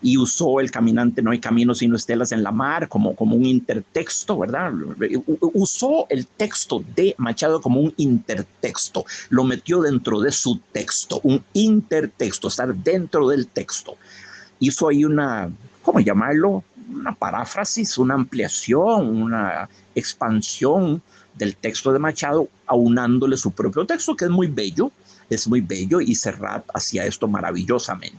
Y usó el caminante no hay camino sino estelas en la mar como un intertexto, ¿verdad? Usó el texto de Machado como un intertexto, lo metió dentro de su texto, un intertexto, estar dentro del texto. Hizo ahí ¿cómo llamarlo? Una paráfrasis, una ampliación, una expansión del texto de Machado, aunándole su propio texto, que es muy bello, y Serrat hacía esto maravillosamente.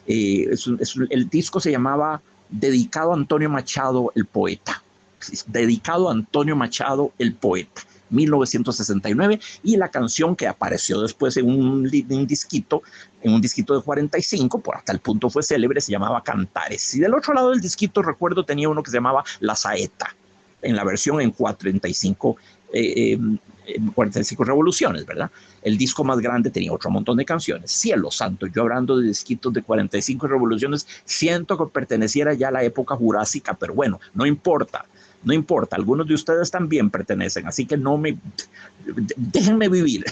El disco se llamaba Dedicado a Antonio Machado, el poeta. Dedicado a Antonio Machado, el poeta, 1969, y la canción que apareció después en un disquito de 45, por hasta el punto fue célebre, se llamaba Cantares. Y del otro lado del disquito, recuerdo, tenía uno que se llamaba La Saeta, en la versión en 45 revoluciones, ¿verdad? El disco más grande tenía otro montón de canciones. Cielo santo, yo hablando de disquitos de 45 revoluciones, siento que perteneciera ya a la época jurásica, pero bueno, no importa, algunos de ustedes también pertenecen, así que déjenme vivir.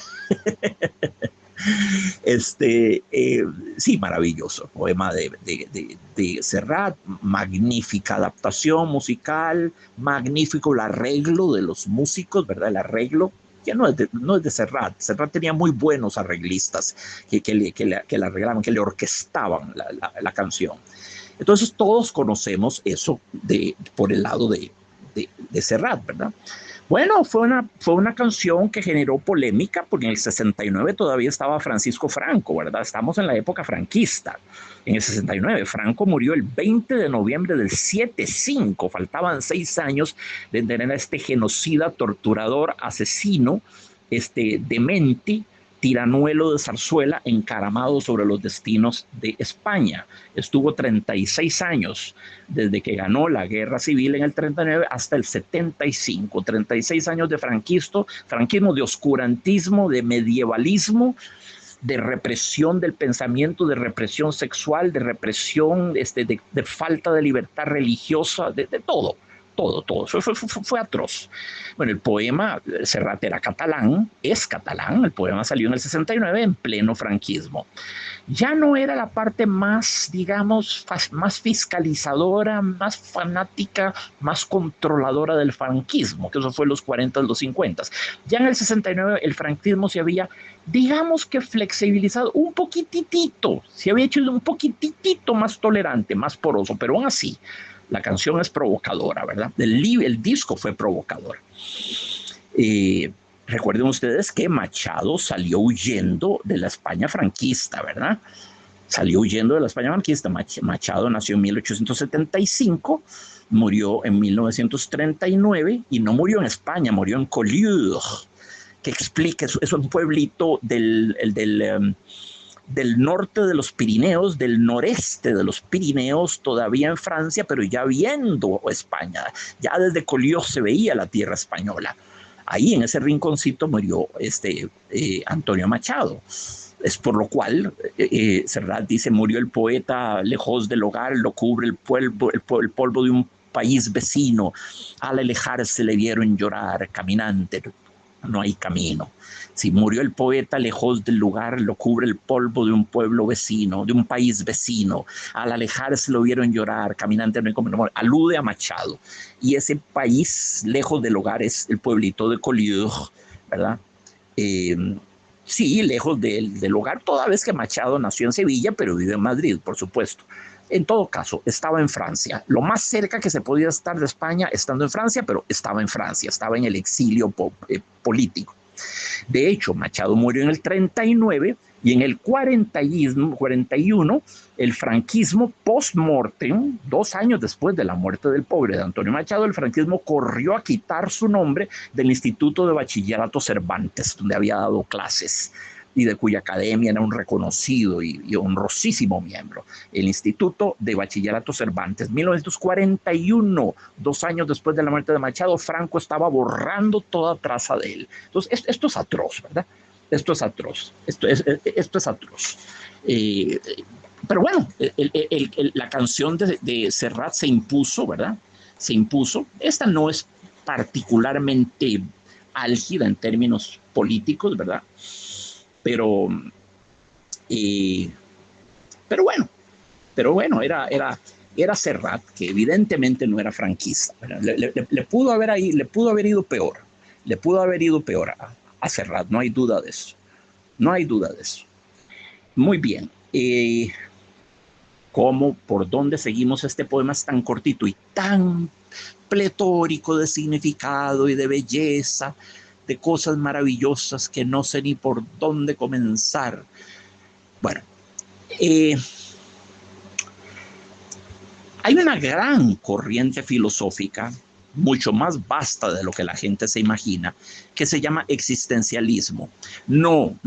Sí, maravilloso, poema de Serrat, magnífica adaptación musical, magnífico el arreglo de los músicos, ¿verdad? El arreglo, que no es de Serrat. Serrat tenía muy buenos arreglistas que le arreglaban, que le orquestaban la canción. Entonces todos conocemos eso por el lado de Serrat, ¿verdad? Bueno, fue una canción que generó polémica porque en el 69 todavía estaba Francisco Franco, ¿verdad? Estamos en la época franquista. En el 69, Franco murió el 20 de noviembre del 75. Faltaban 6 años de tener a este genocida, torturador, asesino, demente, tiranuelo de zarzuela encaramado sobre los destinos de España. Estuvo 36 años desde que ganó la guerra civil en el 39 hasta el 75. 36 años de franquismo, de oscurantismo, de medievalismo, de represión del pensamiento, de represión sexual, de represión, de falta de libertad religiosa, de todo. Todo. Fue atroz. Bueno, el poema, Serrat era catalán, es catalán, el poema salió en el 69 en pleno franquismo. Ya no era la parte más, digamos, más fiscalizadora, más fanática, más controladora del franquismo, que eso fue en los 40, los 50. Ya en el 69 el franquismo se había, digamos que flexibilizado un poquitito, se había hecho un poquitito más tolerante, más poroso, pero aún así, la canción es provocadora, ¿verdad? El disco fue provocador. Recuerden ustedes que Machado salió huyendo de la España franquista, ¿verdad? Salió huyendo de la España franquista. Machado nació en 1875, murió en 1939 y no murió en España, murió en Collioure, que explica, es un pueblito del norte de los Pirineos, del noreste de los Pirineos, todavía en Francia, pero ya viendo España. Ya desde Collioure se veía la tierra española. Ahí en ese rinconcito murió Antonio Machado. Es por lo cual Serrat dice: murió el poeta lejos del hogar, lo cubre el polvo de un país vecino. Al alejarse le vieron llorar, caminante, no hay camino. Si murió el poeta lejos del lugar, lo cubre el polvo de un pueblo vecino, de un país vecino. Al alejarse lo vieron llorar, caminante no hay camino. Alude a Machado. Y ese país lejos del hogar es el pueblito de Collioure, ¿verdad? Sí, lejos del hogar, toda vez que Machado nació en Sevilla, pero vive en Madrid, por supuesto. En todo caso, estaba en Francia. Lo más cerca que se podía estar de España estando en Francia, pero estaba en Francia, estaba en el exilio político. De hecho, Machado murió en el 39 y en el 41 el franquismo post-mortem, 2 años después de la muerte del pobre de Antonio Machado, el franquismo corrió a quitar su nombre del Instituto de Bachillerato Cervantes, donde había dado clases y de cuya academia era un reconocido y honrosísimo miembro. El Instituto de Bachillerato Cervantes, 1941, 2 años después de la muerte de Machado, Franco estaba borrando toda traza de él. Entonces, esto es atroz, ¿verdad? Esto es atroz. Esto es atroz. Pero bueno, la canción de Serrat se impuso, ¿verdad? Se impuso. Esta no es particularmente álgida en términos políticos, ¿verdad? Pero bueno, era Serrat, que evidentemente no era franquista. Le pudo haber ido peor. Le pudo haber ido peor a Serrat, no hay duda de eso. No hay duda de eso. Muy bien. ¿Por dónde seguimos? Este poema es tan cortito y tan pletórico de significado y de belleza, de cosas maravillosas que no sé ni por dónde comenzar. Bueno, hay una gran corriente filosófica, mucho más vasta de lo que la gente se imagina, que se llama existencialismo. No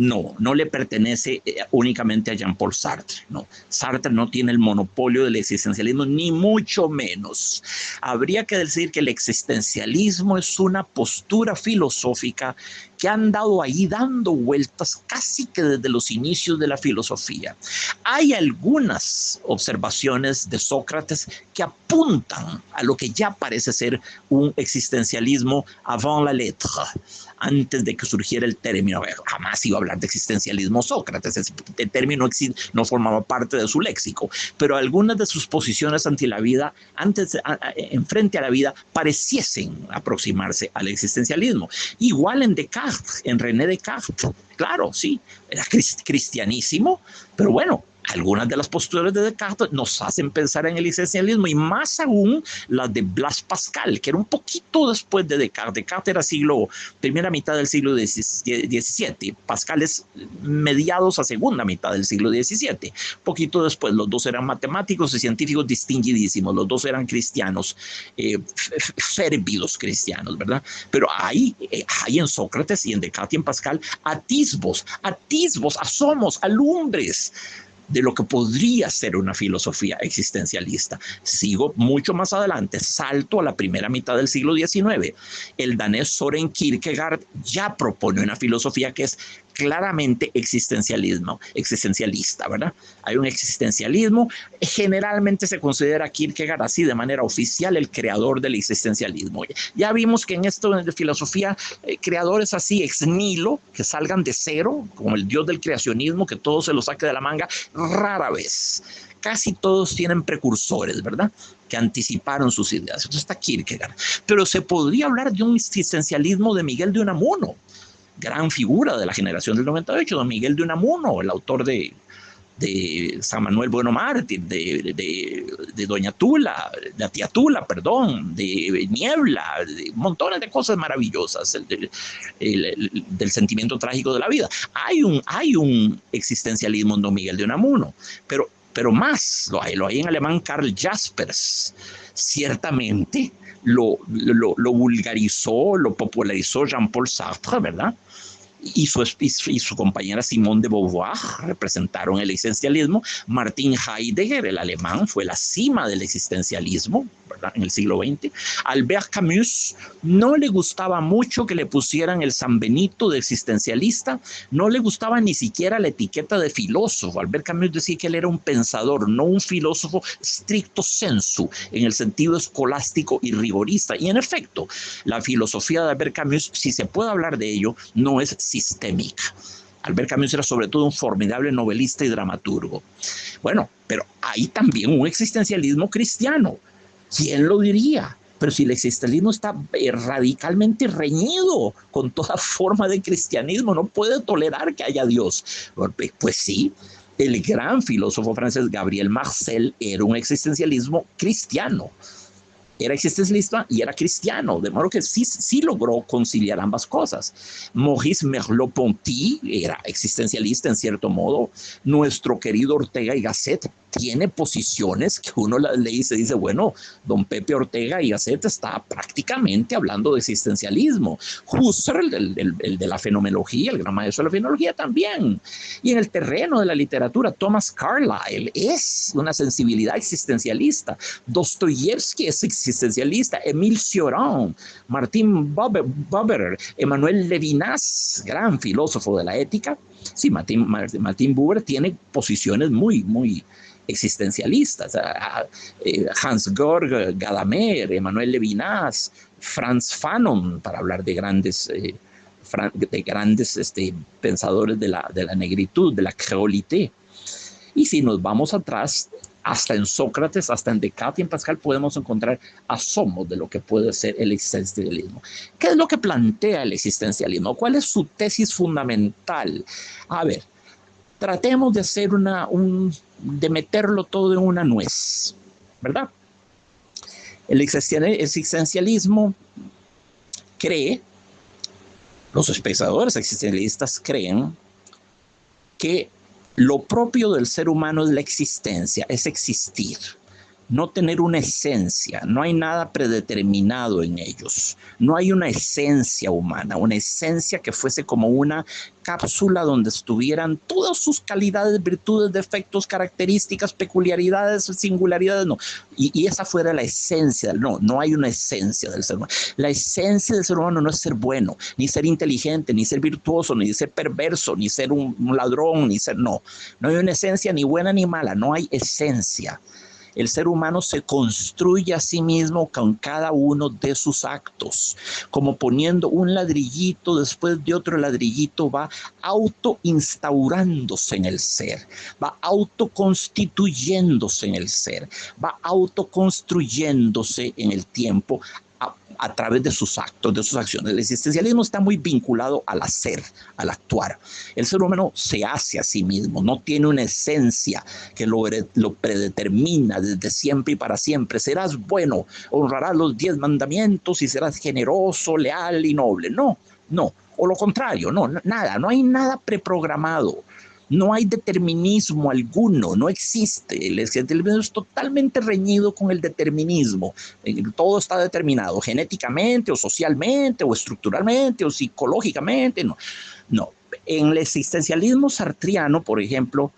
le pertenece únicamente a Jean-Paul Sartre. No, Sartre no tiene el monopolio del existencialismo, ni mucho menos. Habría que decir que el existencialismo es una postura filosófica que han dado ahí dando vueltas casi que desde los inicios de la filosofía. Hay algunas observaciones de Sócrates que apuntan a lo que ya parece ser un existencialismo avant la lettre, antes de que surgiera el término. Jamás iba a hablar de existencialismo Sócrates, el término no formaba parte de su léxico, pero algunas de sus posiciones ante la vida, en frente a la vida, pareciesen aproximarse al existencialismo. Igual en Descartes, en René Descartes, claro, sí, era cristianísimo, pero bueno, algunas de las posturas de Descartes nos hacen pensar en el existencialismo, y más aún las de Blaise Pascal, que era un poquito después de Descartes. Descartes era primera mitad del siglo XVII, Pascal es mediados a segunda mitad del siglo XVII, poquito después. Los dos eran matemáticos y científicos distinguidísimos, los dos eran cristianos, férvidos cristianos, ¿verdad? Pero hay en Sócrates y en Descartes y en Pascal atisbos, asomos, alumbres de lo que podría ser una filosofía existencialista. Sigo mucho más adelante, salto a la primera mitad del siglo XIX. El danés Søren Kierkegaard ya propone una filosofía que es claramente existencialista, ¿verdad? Hay un existencialismo, generalmente se considera a Kierkegaard así de manera oficial el creador del existencialismo. Ya vimos que en esto de filosofía, creadores así ex nihilo, que salgan de cero, como el dios del creacionismo, que todo se lo saque de la manga, rara vez. Casi todos tienen precursores, ¿verdad?, que anticiparon sus ideas. Entonces está Kierkegaard. Pero se podría hablar de un existencialismo de Miguel de Unamuno, gran figura de la generación del 98, don Miguel de Unamuno, el autor de de San Manuel Bueno Mártir, de Doña Tula, la tía Tula, perdón, de Niebla, de montones de cosas maravillosas del sentimiento trágico de la vida. Hay un existencialismo en Don Miguel de Unamuno, pero más lo hay en alemán. Karl Jaspers ciertamente lo vulgarizó, lo popularizó Jean-Paul Sartre, ¿verdad? Y su compañera Simone de Beauvoir representaron el existencialismo. Martin Heidegger, el alemán, fue la cima del existencialismo, ¿verdad?, en el siglo XX. Albert Camus no le gustaba mucho que le pusieran el San Benito de existencialista, no le gustaba ni siquiera la etiqueta de filósofo. Albert Camus decía que él era un pensador, no un filósofo stricto sensu, en el sentido escolástico y rigorista. Y en efecto, la filosofía de Albert Camus, si se puede hablar de ello, no es sistémica. Albert Camus era sobre todo un formidable novelista y dramaturgo. Bueno, pero hay también un existencialismo cristiano. ¿Quién lo diría? Pero si el existencialismo está radicalmente reñido con toda forma de cristianismo, no puede tolerar que haya Dios. Pues sí, el gran filósofo francés Gabriel Marcel era un existencialismo cristiano. Era existencialista y era cristiano, de modo que sí logró conciliar ambas cosas. Maurice Merleau-Ponty era existencialista en cierto modo. Nuestro querido Ortega y Gasset tiene posiciones que uno le dice, bueno, don Pepe Ortega y Gasset está prácticamente hablando de existencialismo. Husserl, el de la fenomenología, el gran maestro de la fenomenología también. Y en el terreno de la literatura, Thomas Carlyle es una sensibilidad existencialista. Dostoyevsky es existencialista. Émile Cioran, Martin Buber, Emmanuel Levinas, gran filósofo de la ética. Sí, Martin Buber tiene posiciones muy existencialistas. Hans-Georg Gadamer, Emmanuel Levinas, Franz Fanon, para hablar de grandes pensadores de la negritud, de la créolité. Y si nos vamos atrás, hasta en Sócrates, hasta en Descartes y en Pascal podemos encontrar asomos de lo que puede ser el existencialismo. ¿Qué es lo que plantea el existencialismo? ¿Cuál es su tesis fundamental? A ver, tratemos de hacer de meterlo todo en una nuez, ¿verdad? El existencialismo cree, los pensadores existencialistas creen que lo propio del ser humano es la existencia, es existir, no tener una esencia. No hay nada predeterminado en ellos. No hay una esencia humana, una esencia que fuese como una cápsula donde estuvieran todas sus calidades, virtudes, defectos, características, peculiaridades, singularidades, no. Y esa fuera la esencia. No hay una esencia del ser humano. La esencia del ser humano no es ser bueno, ni ser inteligente, ni ser virtuoso, ni ser perverso, ni ser un ladrón, ni ser, no. No hay una esencia ni buena ni mala, no hay esencia. El ser humano se construye a sí mismo con cada uno de sus actos, como poniendo un ladrillito después de otro ladrillito, va autoinstaurándose en el ser, va autoconstituyéndose en el ser, va autoconstruyéndose en el tiempo a través de sus actos, de sus acciones. El existencialismo está muy vinculado al hacer, al actuar. El ser humano se hace a sí mismo, no tiene una esencia que lo predetermina desde siempre y para siempre. Serás bueno, honrarás los 10 mandamientos y serás generoso, leal y noble. No. O lo contrario, nada, no hay nada preprogramado. No hay determinismo alguno, no existe. El existencialismo es totalmente reñido con el determinismo. Todo está determinado genéticamente o socialmente o estructuralmente o psicológicamente. No. En el existencialismo sartriano, por ejemplo,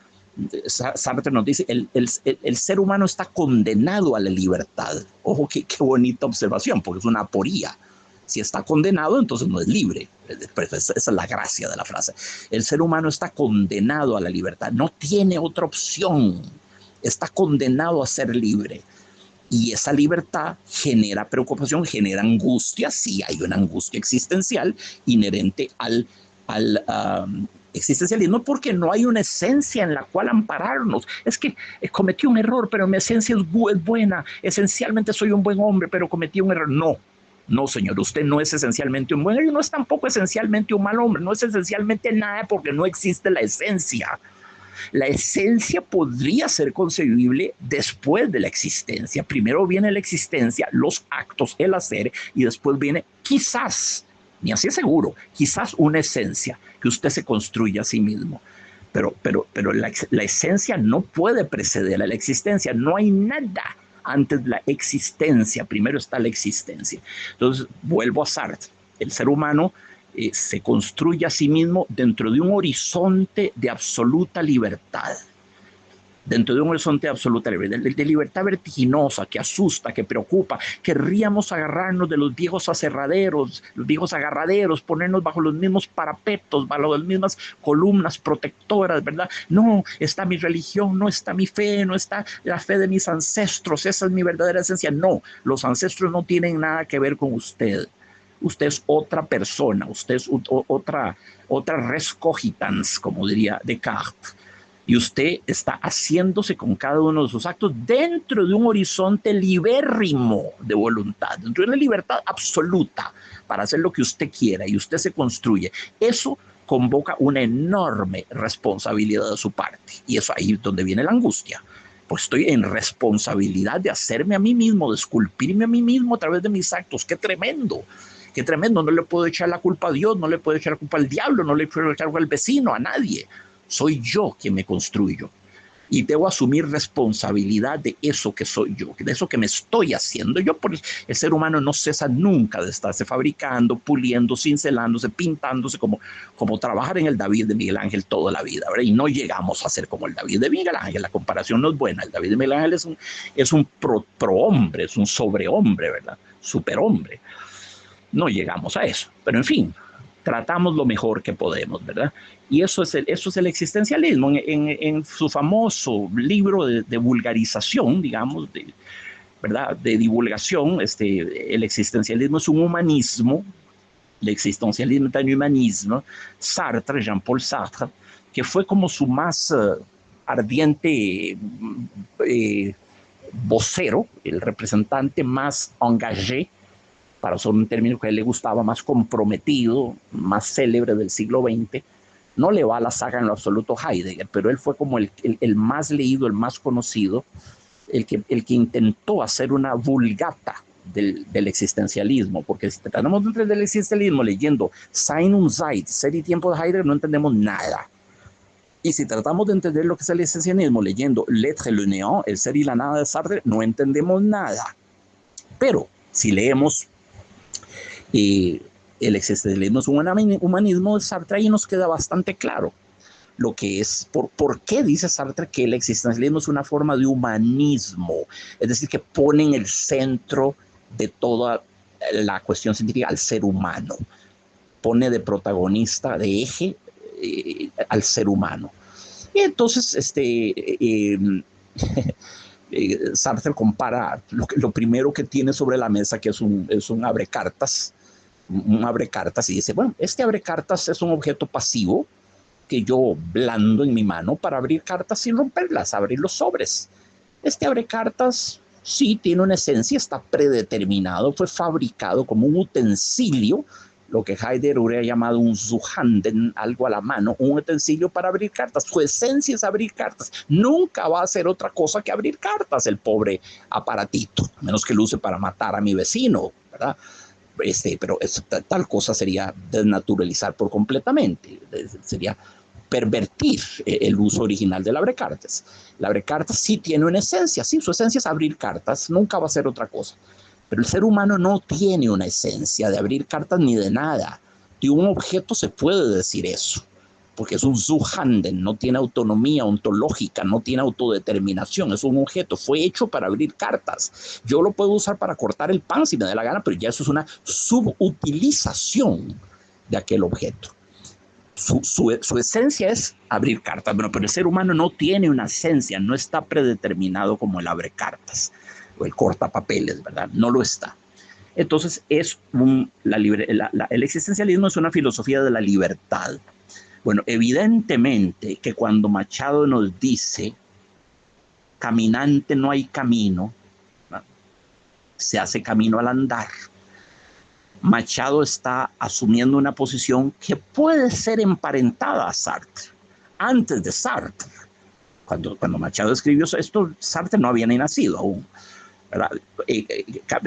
Sartre nos dice, el ser humano está condenado a la libertad. Ojo, qué bonita observación, porque es una aporía. Si está condenado, entonces no es libre. Esa es la gracia de la frase. El ser humano está condenado a la libertad. No tiene otra opción. Está condenado a ser libre. Y esa libertad genera preocupación, genera angustia. Sí, hay una angustia existencial inherente al existencialismo, porque no hay una esencia en la cual ampararnos. Es que cometí un error, pero mi esencia es buena. Esencialmente soy un buen hombre, pero cometí un error. No, señor, usted no es esencialmente un buen hombre, no es tampoco esencialmente un mal hombre, no es esencialmente nada porque no existe la esencia. La esencia podría ser concebible después de la existencia. Primero viene la existencia, los actos, el hacer, y después viene quizás, ni así es seguro, quizás una esencia que usted se construye a sí mismo. Pero la esencia no puede preceder a la existencia. No hay nada antes de la existencia. Primero está la existencia. Entonces, vuelvo a Sartre. El ser humano se construye a sí mismo dentro de un horizonte de absoluta libertad. Dentro de un horizonte de absoluta libertad, de libertad vertiginosa, que asusta, que preocupa. Querríamos agarrarnos de los viejos aserraderos, los viejos agarraderos, ponernos bajo los mismos parapetos, bajo las mismas columnas protectoras, ¿verdad? No, está mi religión, no está mi fe, no está la fe de mis ancestros, esa es mi verdadera esencia. No, los ancestros no tienen nada que ver con usted. Usted es otra persona, usted es otra res cogitans, como diría Descartes. Y usted está haciéndose con cada uno de sus actos dentro de un horizonte libérrimo de voluntad, dentro de una libertad absoluta para hacer lo que usted quiera y usted se construye. Eso convoca una enorme responsabilidad de su parte. Y eso ahí es donde viene la angustia. Pues estoy en responsabilidad de hacerme a mí mismo, de esculpirme a mí mismo a través de mis actos. ¡Qué tremendo! ¡Qué tremendo! No le puedo echar la culpa a Dios, no le puedo echar la culpa al diablo, no le puedo echar la culpa al vecino, a nadie. Soy yo quien me construyo y debo asumir responsabilidad de eso que soy yo, de eso que me estoy haciendo yo. Por el ser humano no cesa nunca de estarse fabricando, puliendo, cincelándose, pintándose, como trabajar en el David de Miguel Ángel toda la vida, ¿verdad? Y no llegamos a ser como el David de Miguel Ángel. La comparación no es buena. El David de Miguel Ángel es un pro-hombre, es un sobrehombre, ¿verdad? Superhombre. No llegamos a eso, pero en fin, tratamos lo mejor que podemos, ¿verdad? Y eso es el existencialismo. En su famoso libro de vulgarización, digamos, ¿verdad? De divulgación, el existencialismo es un humanismo, el existencialismo es un humanismo. Sartre, Jean-Paul Sartre, que fue como su más ardiente vocero, el representante más engagé, para usar un término que a él le gustaba, más comprometido, más célebre del siglo XX. No le va a la saga en lo absoluto Heidegger, pero él fue como el más leído, el más conocido, el que intentó hacer una vulgata del existencialismo, porque si tratamos de entender el existencialismo leyendo Sein und Zeit, Ser y Tiempo de Heidegger, no entendemos nada. Y si tratamos de entender lo que es el existencialismo leyendo L'être et le néant, El ser y la nada de Sartre, no entendemos nada. Pero si leemos el existencialismo es un humanismo de Sartre, y nos queda bastante claro lo que es, por qué dice Sartre que el existencialismo es una forma de humanismo, es decir, que pone en el centro de toda la cuestión científica al ser humano, pone de protagonista, de eje al ser humano. Y entonces, Sartre compara lo primero que tiene sobre la mesa, que es un abrecartas, y dice, bueno, este abrecartas es un objeto pasivo que yo blando en mi mano para abrir cartas sin romperlas, abrir los sobres. Este abrecartas sí tiene una esencia, está predeterminado, fue fabricado como un utensilio, lo que Heidegger hubiera llamado un Zuhanden, algo a la mano, un utensilio para abrir cartas. Su esencia es abrir cartas. Nunca va a hacer otra cosa que abrir cartas, el pobre aparatito, a menos que lo use para matar a mi vecino, ¿verdad? Pero tal cosa sería desnaturalizar por completamente, sería pervertir el uso original del abrecartas. El abrecartas sí tiene una esencia, sí, su esencia es abrir cartas, nunca va a ser otra cosa. Pero el ser humano no tiene una esencia de abrir cartas ni de nada. De un objeto se puede decir eso, porque es un Zuhanden, no tiene autonomía ontológica, no tiene autodeterminación, es un objeto, fue hecho para abrir cartas. Yo lo puedo usar para cortar el pan si me da la gana, pero ya eso es una subutilización de aquel objeto. Su esencia es abrir cartas, bueno, pero el ser humano no tiene una esencia, no está predeterminado como el abre cartas o el cortapapeles, ¿verdad? No lo está. Entonces, el existencialismo es una filosofía de la libertad. Bueno, evidentemente que cuando Machado nos dice, caminante no hay camino, ¿no? Se hace camino al andar. Machado está asumiendo una posición que puede ser emparentada a Sartre, antes de Sartre. Cuando Machado escribió esto, Sartre no había ni nacido aún, ¿verdad?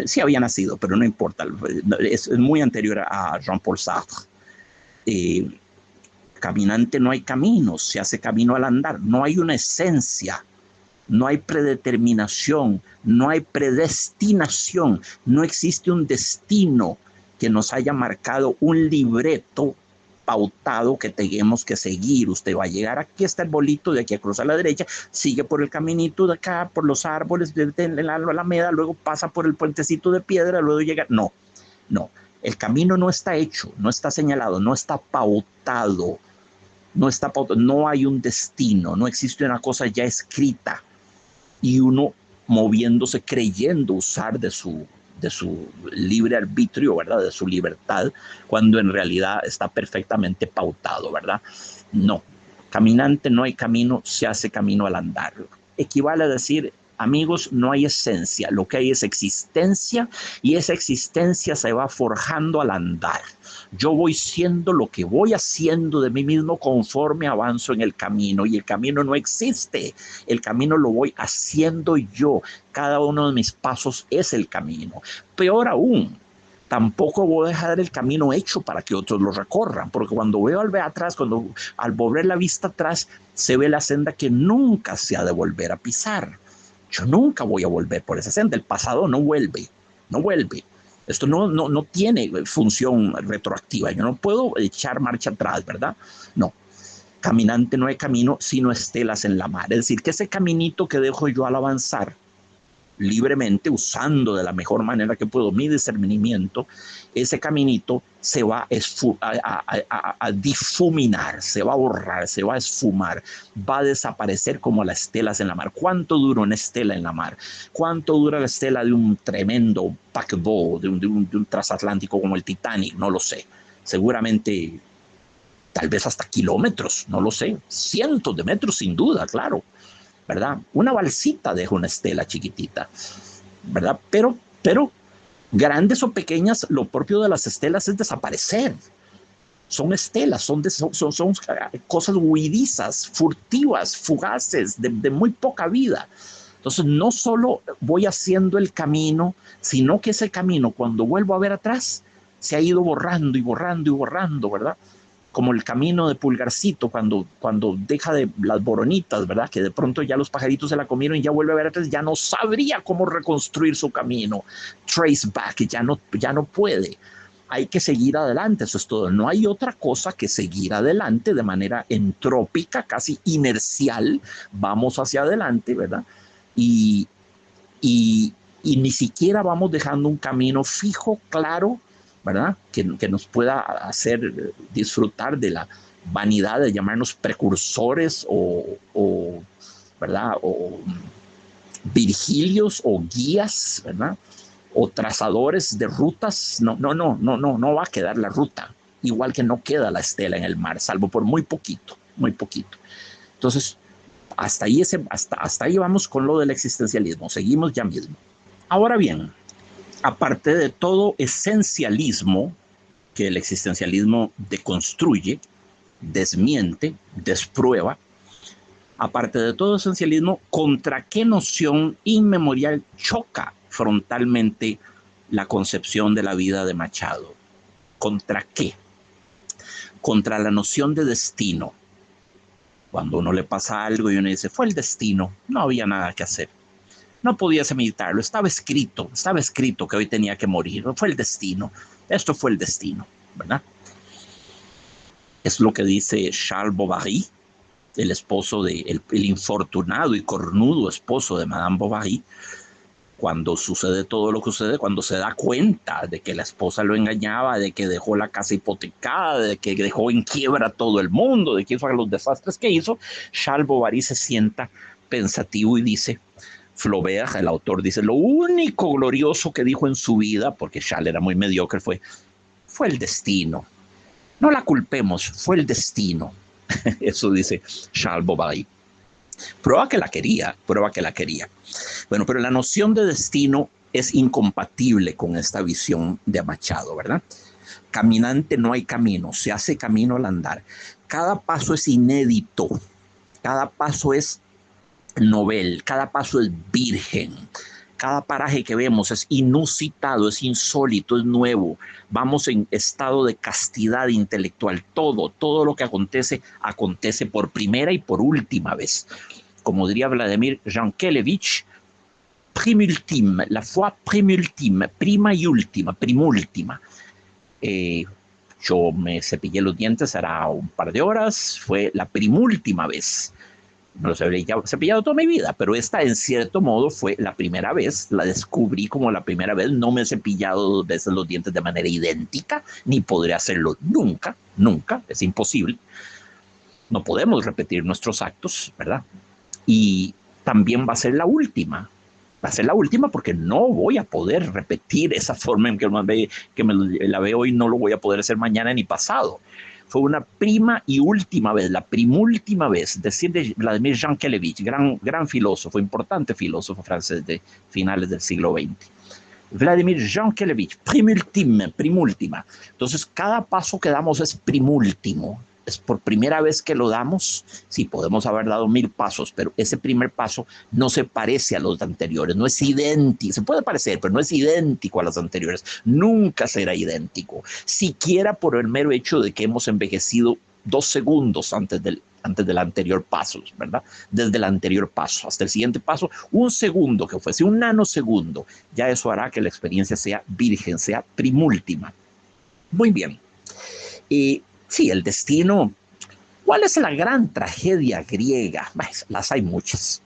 Sí había nacido, pero no importa, es muy anterior a Jean-Paul Sartre. Caminante no hay camino, se hace camino al andar, no hay una esencia, no hay predeterminación, no hay predestinación, no existe un destino que nos haya marcado un libreto pautado que tenemos que seguir. Usted va a llegar aquí, está el bolito, de aquí a cruzar a la derecha, sigue por el caminito de acá, por los árboles de la alameda, luego pasa por el puentecito de piedra, luego llega. No, no, el camino no está hecho, no está señalado, no está pautado, no hay un destino, no existe una cosa ya escrita y uno moviéndose creyendo usar de su libre arbitrio, ¿verdad? De su libertad, cuando en realidad está perfectamente pautado, ¿verdad? No, caminante no hay camino, se hace camino al andar. Equivale a decir, amigos, no hay esencia, lo que hay es existencia y esa existencia se va forjando al andar. Yo voy siendo lo que voy haciendo de mí mismo conforme avanzo en el camino y el camino no existe, el camino lo voy haciendo yo, cada uno de mis pasos es el camino. Peor aún, tampoco voy a dejar el camino hecho para que otros lo recorran, porque cuando veo al ver atrás, al volver la vista atrás, se ve la senda que nunca se ha de volver a pisar. Yo nunca voy a volver por esa senda, el pasado no vuelve, no vuelve. Esto no tiene función retroactiva. Yo no puedo echar marcha atrás, ¿verdad? No. Caminante no hay camino, sino estelas en la mar. Es decir, que ese caminito que dejo yo al avanzar libremente, usando de la mejor manera que puedo mi discernimiento, ese caminito se va a difuminar, se va a borrar, se va a esfumar, va a desaparecer como las estelas en la mar. ¿Cuánto dura una estela en la mar? ¿Cuánto dura la estela de un tremendo paquebot, de un transatlántico como el Titanic? No lo sé. Seguramente, tal vez hasta kilómetros, no lo sé. Cientos de metros sin duda, claro. ¿Verdad? Una balsita deja una estela chiquitita, ¿verdad? Pero grandes o pequeñas, lo propio de las estelas es desaparecer. Son estelas, son cosas huidizas, furtivas, fugaces, de muy poca vida. Entonces, no solo voy haciendo el camino, sino que ese camino, cuando vuelvo a ver atrás, se ha ido borrando y borrando y borrando, ¿verdad? Como el camino de Pulgarcito cuando deja de las boronitas, ¿verdad? Que de pronto ya los pajaritos se la comieron y ya vuelve a ver atrás, ya no sabría cómo reconstruir su camino. Trace back, ya no puede. Hay que seguir adelante, eso es todo. No hay otra cosa que seguir adelante de manera entrópica, casi inercial. Vamos hacia adelante, ¿verdad? Y ni siquiera vamos dejando un camino fijo, claro, ¿verdad? Que nos pueda hacer disfrutar de la vanidad de llamarnos precursores o ¿verdad? O virgilios o guías, ¿verdad? O trazadores de rutas. No va a quedar la ruta, igual que no queda la estela en el mar, salvo por muy poquito, muy poquito. Entonces, hasta ahí vamos con lo del existencialismo, seguimos ya mismo. Ahora bien, aparte de todo esencialismo que el existencialismo deconstruye, desmiente, desprueba, aparte de todo esencialismo, ¿contra qué noción inmemorial choca frontalmente la concepción de la vida de Machado? ¿Contra qué? Contra la noción de destino. Cuando uno le pasa algo y uno dice, fue el destino, no había nada que hacer. No podías evitarlo, estaba escrito que hoy tenía que morir, fue el destino, esto fue el destino, ¿verdad? Es lo que dice Charles Bovary, el esposo el infortunado y cornudo esposo de Madame Bovary, cuando sucede todo lo que sucede, cuando se da cuenta de que la esposa lo engañaba, de que dejó la casa hipotecada, de que dejó en quiebra a todo el mundo, de que hizo los desastres que hizo, Charles Bovary se sienta pensativo y dice, Flaubert, el autor, dice, lo único glorioso que dijo en su vida, porque Charles era muy mediocre, fue el destino. No la culpemos, fue el destino. Eso dice Charles Bovary. Prueba que la quería. Bueno, pero la noción de destino es incompatible con esta visión de Machado, ¿verdad? Caminante no hay camino, se hace camino al andar. Cada paso es inédito, cada paso es novel, cada paso es virgen. Cada paraje que vemos es inusitado, es insólito, es nuevo. Vamos en estado de castidad intelectual. Todo lo que acontece, acontece por primera y por última vez. Como diría Vladimir Yankelevich, primultime, la fois primultime, prima y última, primúltima. Yo me cepillé los dientes hará un par de horas, fue la primúltima vez. Me los habría cepillado toda mi vida, pero esta en cierto modo fue la primera vez, la descubrí como la primera vez. No me he cepillado 2 veces los dientes de manera idéntica, ni podré hacerlo nunca, nunca, es imposible. No podemos repetir nuestros actos, ¿verdad? Y también va a ser la última porque no voy a poder repetir esa forma en que la veo hoy, no lo voy a poder hacer mañana ni pasado. Fue una prima y última vez, la primúltima vez, decir de Vladimir Yankelevich, gran filósofo, importante filósofo francés de finales del siglo XX. Vladimir Yankelevich, primúltima. Entonces, cada paso que damos es primúltimo. Es por primera vez que lo damos. Sí, podemos haber dado 1000 pasos, pero ese primer paso no se parece a los anteriores, no es idéntico. Se puede parecer, pero no es idéntico a los anteriores. Nunca será idéntico, siquiera por el mero hecho de que hemos envejecido 2 segundos antes del anterior paso, ¿verdad? Desde el anterior paso hasta el siguiente paso, 1 segundo, que fuese 1 nanosegundo, ya eso hará que la experiencia sea virgen, sea primúltima. Muy bien. Sí, el destino. ¿Cuál es la gran tragedia griega? Las hay muchas.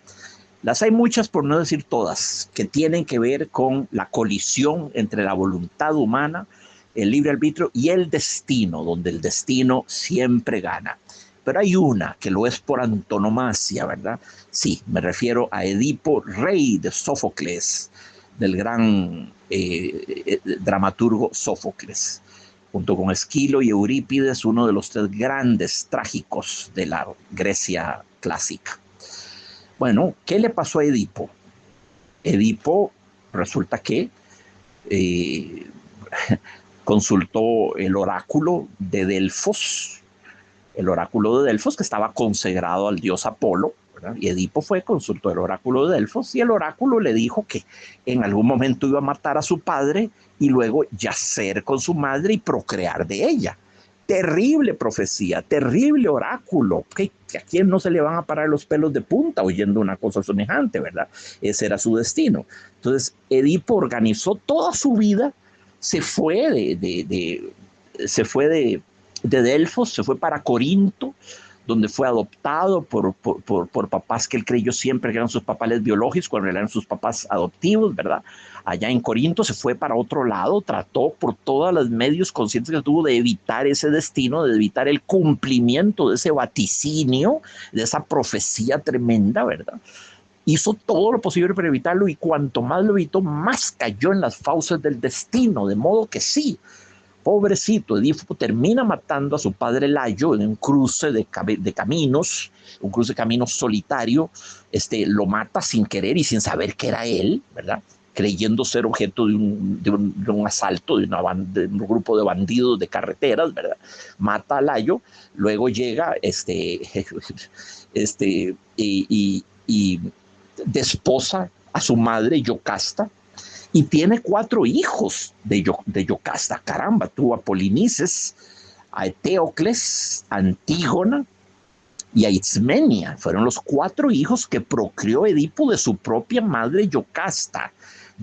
Las hay muchas, por no decir todas, que tienen que ver con la colisión entre la voluntad humana, el libre arbitrio y el destino, donde el destino siempre gana. Pero hay una que lo es por antonomasia, ¿verdad? Sí, me refiero a Edipo, rey de Sófocles, del gran dramaturgo Sófocles. Junto con Esquilo y Eurípides, uno de los 3 grandes trágicos de la Grecia clásica. Bueno, ¿qué le pasó a Edipo? Edipo resulta que consultó el oráculo de Delfos, que estaba consagrado al dios Apolo, ¿verdad? Y Edipo consultó el oráculo de Delfos, y el oráculo le dijo que en algún momento iba a matar a su padre y luego yacer con su madre y procrear de ella. Terrible profecía, terrible oráculo. ¿A quién no se le van a parar los pelos de punta oyendo una cosa semejante, verdad? Ese era su destino. Entonces, Edipo organizó toda su vida, se fue de Delfos, se fue para Corinto, donde fue adoptado por papás que él creyó siempre que eran sus papás biológicos, cuando eran sus papás adoptivos, ¿verdad? Allá en Corinto se fue para otro lado, trató por todos los medios conscientes que tuvo de evitar ese destino, de evitar el cumplimiento de ese vaticinio, de esa profecía tremenda, ¿verdad? Hizo todo lo posible para evitarlo, y cuanto más lo evitó, más cayó en las fauces del destino, de modo que sí, pobrecito, Edipo termina matando a su padre Layo en un cruce de caminos, un cruce de caminos solitario. Lo mata sin querer y sin saber que era él, ¿verdad? Creyendo ser objeto de un asalto de un grupo de bandidos de carreteras, ¿verdad? Mata a Layo, luego llega y desposa a su madre Yocasta, y tiene 4 hijos de Yocasta. Caramba, tuvo a Polinices, a Eteocles, a Antígona y a Ismenia. Fueron los 4 hijos que procreó Edipo de su propia madre Yocasta.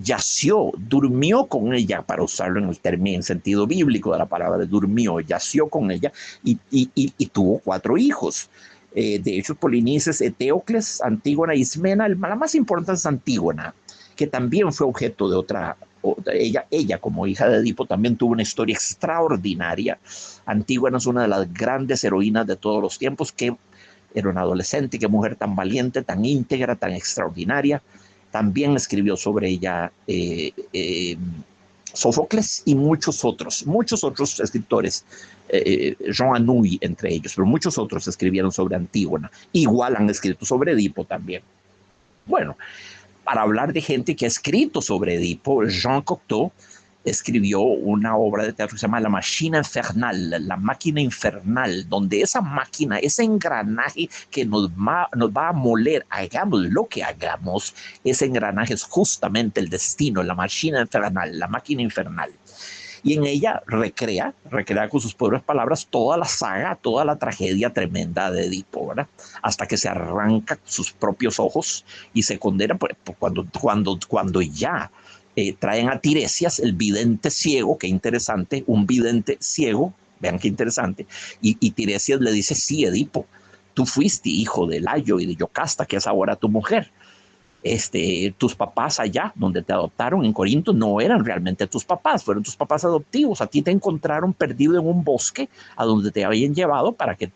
Yació, durmió con ella, para usarlo en el término, en sentido bíblico de la palabra, durmió, yació con ella y tuvo 4 hijos. De hecho, Polinices, Eteocles, Antígona, Ismena, la más importante es Antígona, que también fue objeto de otra. Ella como hija de Edipo también tuvo una historia extraordinaria. Antígona es una de las grandes heroínas de todos los tiempos, que era una adolescente, qué mujer tan valiente, tan íntegra, tan extraordinaria. También escribió sobre ella Sófocles y muchos otros escritores, Jean Anouilh entre ellos, pero muchos otros escribieron sobre Antígona. Igual han escrito sobre Edipo también. Bueno, para hablar de gente que ha escrito sobre Edipo, Jean Cocteau escribió una obra de teatro que se llama La Machine Infernal, la máquina infernal, donde esa máquina, ese engranaje que nos va a moler, hagamos lo que hagamos, ese engranaje es justamente el destino, la Machine Infernal, la máquina infernal. Y en ella recrea con sus propias palabras toda la saga, toda la tragedia tremenda de Edipo, ¿verdad? Hasta que se arranca sus propios ojos y se condena cuando ya traen a Tiresias, el vidente ciego, qué interesante, un vidente ciego, vean qué interesante, y Tiresias le dice, sí, Edipo, tú fuiste hijo de Layo y de Yocasta, que es ahora tu mujer. Tus papás allá donde te adoptaron en Corinto no eran realmente tus papás, fueron tus papás adoptivos. A ti te encontraron perdido en un bosque a donde te habían llevado para que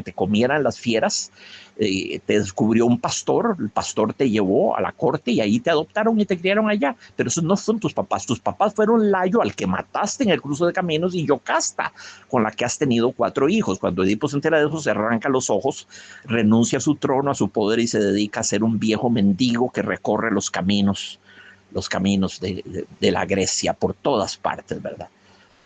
te comieran las fieras. Te descubrió un pastor, el pastor te llevó a la corte y ahí te adoptaron y te criaron allá. Pero esos no son tus papás fueron Layo, al que mataste en el cruce de caminos, y Yocasta, con la que has tenido 4 hijos. Cuando Edipo se entera de eso, se arranca los ojos, renuncia a su trono, a su poder, y se dedica a ser un viejo mendigo que recorre los caminos de la Grecia por todas partes, ¿verdad?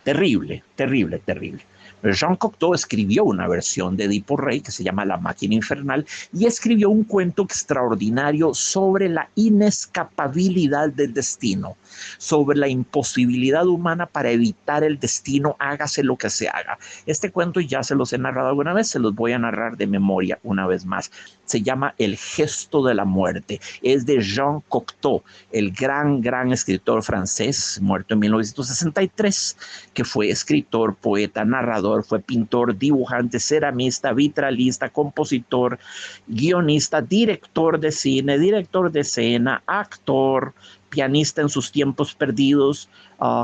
Terrible, terrible, terrible. Jean Cocteau escribió una versión de Edipo Rey que se llama La máquina infernal y escribió un cuento extraordinario sobre la inescapabilidad del destino, sobre la imposibilidad humana para evitar el destino, hágase lo que se haga. Este cuento ya se los he narrado alguna vez, se los voy a narrar de memoria una vez más. Se llama El gesto de la muerte. Es de Jean Cocteau, el gran escritor francés, muerto en 1963, que fue escritor, poeta, narrador, fue pintor, dibujante, ceramista, vitralista, compositor, guionista, director de cine, director de escena, actor, pianista en sus tiempos perdidos.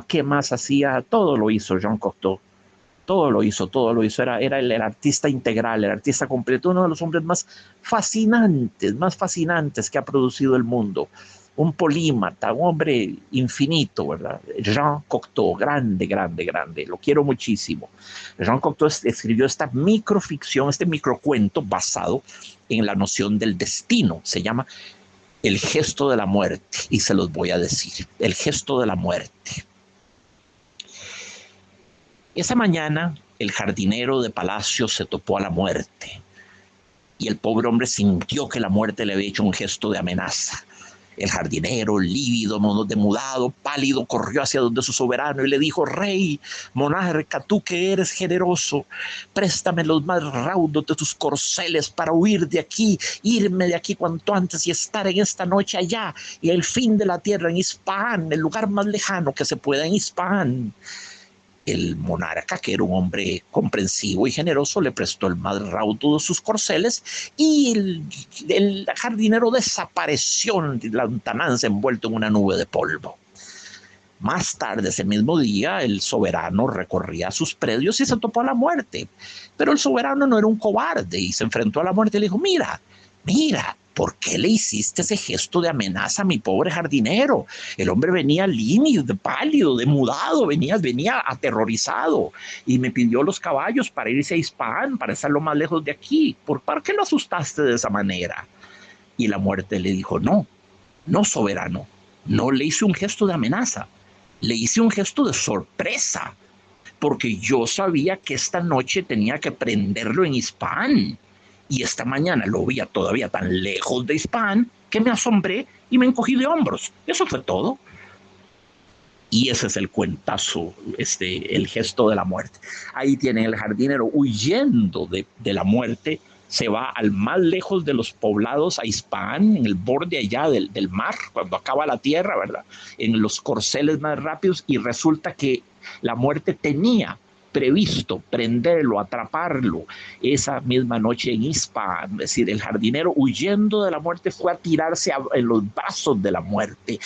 ¿Qué más hacía? Todo lo hizo Jean Cocteau. Todo lo hizo. Era el artista integral, el artista completo, uno de los hombres más fascinantes que ha producido el mundo. Un polímata, un hombre infinito, ¿verdad? Jean Cocteau, grande. Lo quiero muchísimo. Jean Cocteau escribió esta microficción, este microcuento basado en la noción del destino. Se llama El gesto de la muerte, y se los voy a decir. El gesto de la muerte. Esa mañana, el jardinero de palacio se topó a la muerte, y el pobre hombre sintió que la muerte le había hecho un gesto de amenaza. El jardinero, lívido, demudado, pálido, corrió hacia donde su soberano y le dijo: rey, monarca, tú que eres generoso, préstame los más raudos de tus corceles para huir de aquí, irme de aquí cuanto antes y estar en esta noche allá, y el fin de la tierra en Ispahan, el lugar más lejano que se pueda en Ispahan. El monarca, que era un hombre comprensivo y generoso, le prestó el más raudo de sus corceles, y el jardinero desapareció en la lontananza envuelto en una nube de polvo. Más tarde, ese mismo día, el soberano recorría sus predios y se topó a la muerte. Pero el soberano no era un cobarde y se enfrentó a la muerte y le dijo: mira, ¿por qué le hiciste ese gesto de amenaza a mi pobre jardinero? El hombre venía lívido, pálido, demudado, venía aterrorizado, y me pidió los caballos para irse a Ispahan, para estar lo más lejos de aquí. ¿Por qué lo asustaste de esa manera? Y la muerte le dijo: no, soberano, no le hice un gesto de amenaza, le hice un gesto de sorpresa, porque yo sabía que esta noche tenía que prenderlo en Ispahan. Y esta mañana lo veía todavía tan lejos de Ispahan que me asombré y me encogí de hombros. Eso fue todo. Y ese es el cuentazo, el gesto de la muerte. Ahí tienen el jardinero huyendo de la muerte. Se va al más lejos de los poblados, a Ispahan, en el borde allá del mar, cuando acaba la tierra, ¿verdad? En los corceles más rápidos, y resulta que la muerte tenía previsto prenderlo, atraparlo esa misma noche en Ispahan. Es decir, el jardinero, huyendo de la muerte, fue a tirarse en los brazos de la muerte.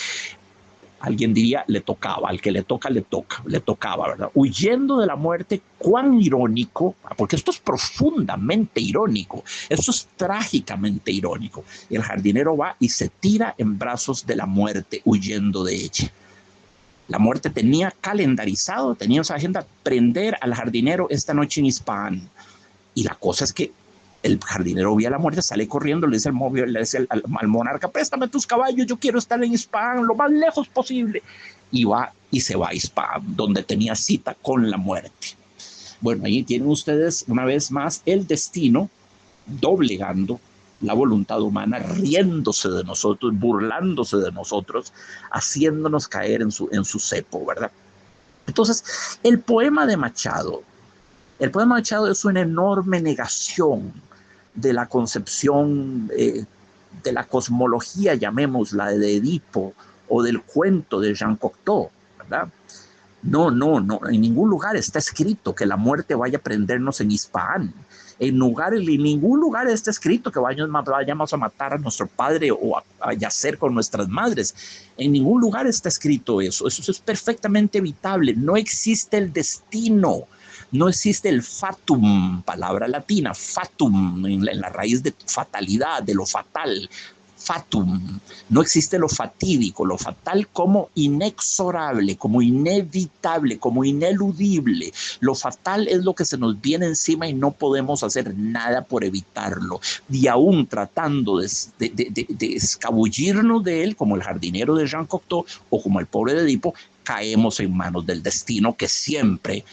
Alguien diría: le tocaba, al que le tocaba, ¿verdad? Huyendo de la muerte. Cuán irónico, porque esto es profundamente irónico, esto es trágicamente irónico. El jardinero va y se tira en brazos de la muerte, huyendo de ella. La muerte tenía calendarizado, tenía en su agenda prender al jardinero esta noche en Ispahan. Y la cosa es que el jardinero ve a la muerte, sale corriendo, le dice al monarca: préstame tus caballos, yo quiero estar en Ispahan lo más lejos posible. Y va y se va a Ispahan, donde tenía cita con la muerte. Bueno, ahí tienen ustedes una vez más el destino doblegando la voluntad humana, riéndose de nosotros, burlándose de nosotros, haciéndonos caer en su cepo, ¿verdad? Entonces, el poema de Machado es una enorme negación de la concepción de la cosmología, llamémosla, de Edipo o del cuento de Jean Cocteau, ¿verdad? No, en ningún lugar está escrito que la muerte vaya a prendernos en Ispahan. En ningún lugar está escrito que vayamos a matar a nuestro padre o a yacer con nuestras madres. En ningún lugar está escrito eso. Eso es perfectamente evitable. No existe el destino. No existe el fatum, palabra latina, fatum, en la raíz de fatalidad, de lo fatal. Fatum, no existe lo fatídico, lo fatal como inexorable, como inevitable, como ineludible. Lo fatal es lo que se nos viene encima y no podemos hacer nada por evitarlo. Y aún tratando de escabullirnos de él, como el jardinero de Jean Cocteau o como el pobre de Edipo, caemos en manos del destino que siempre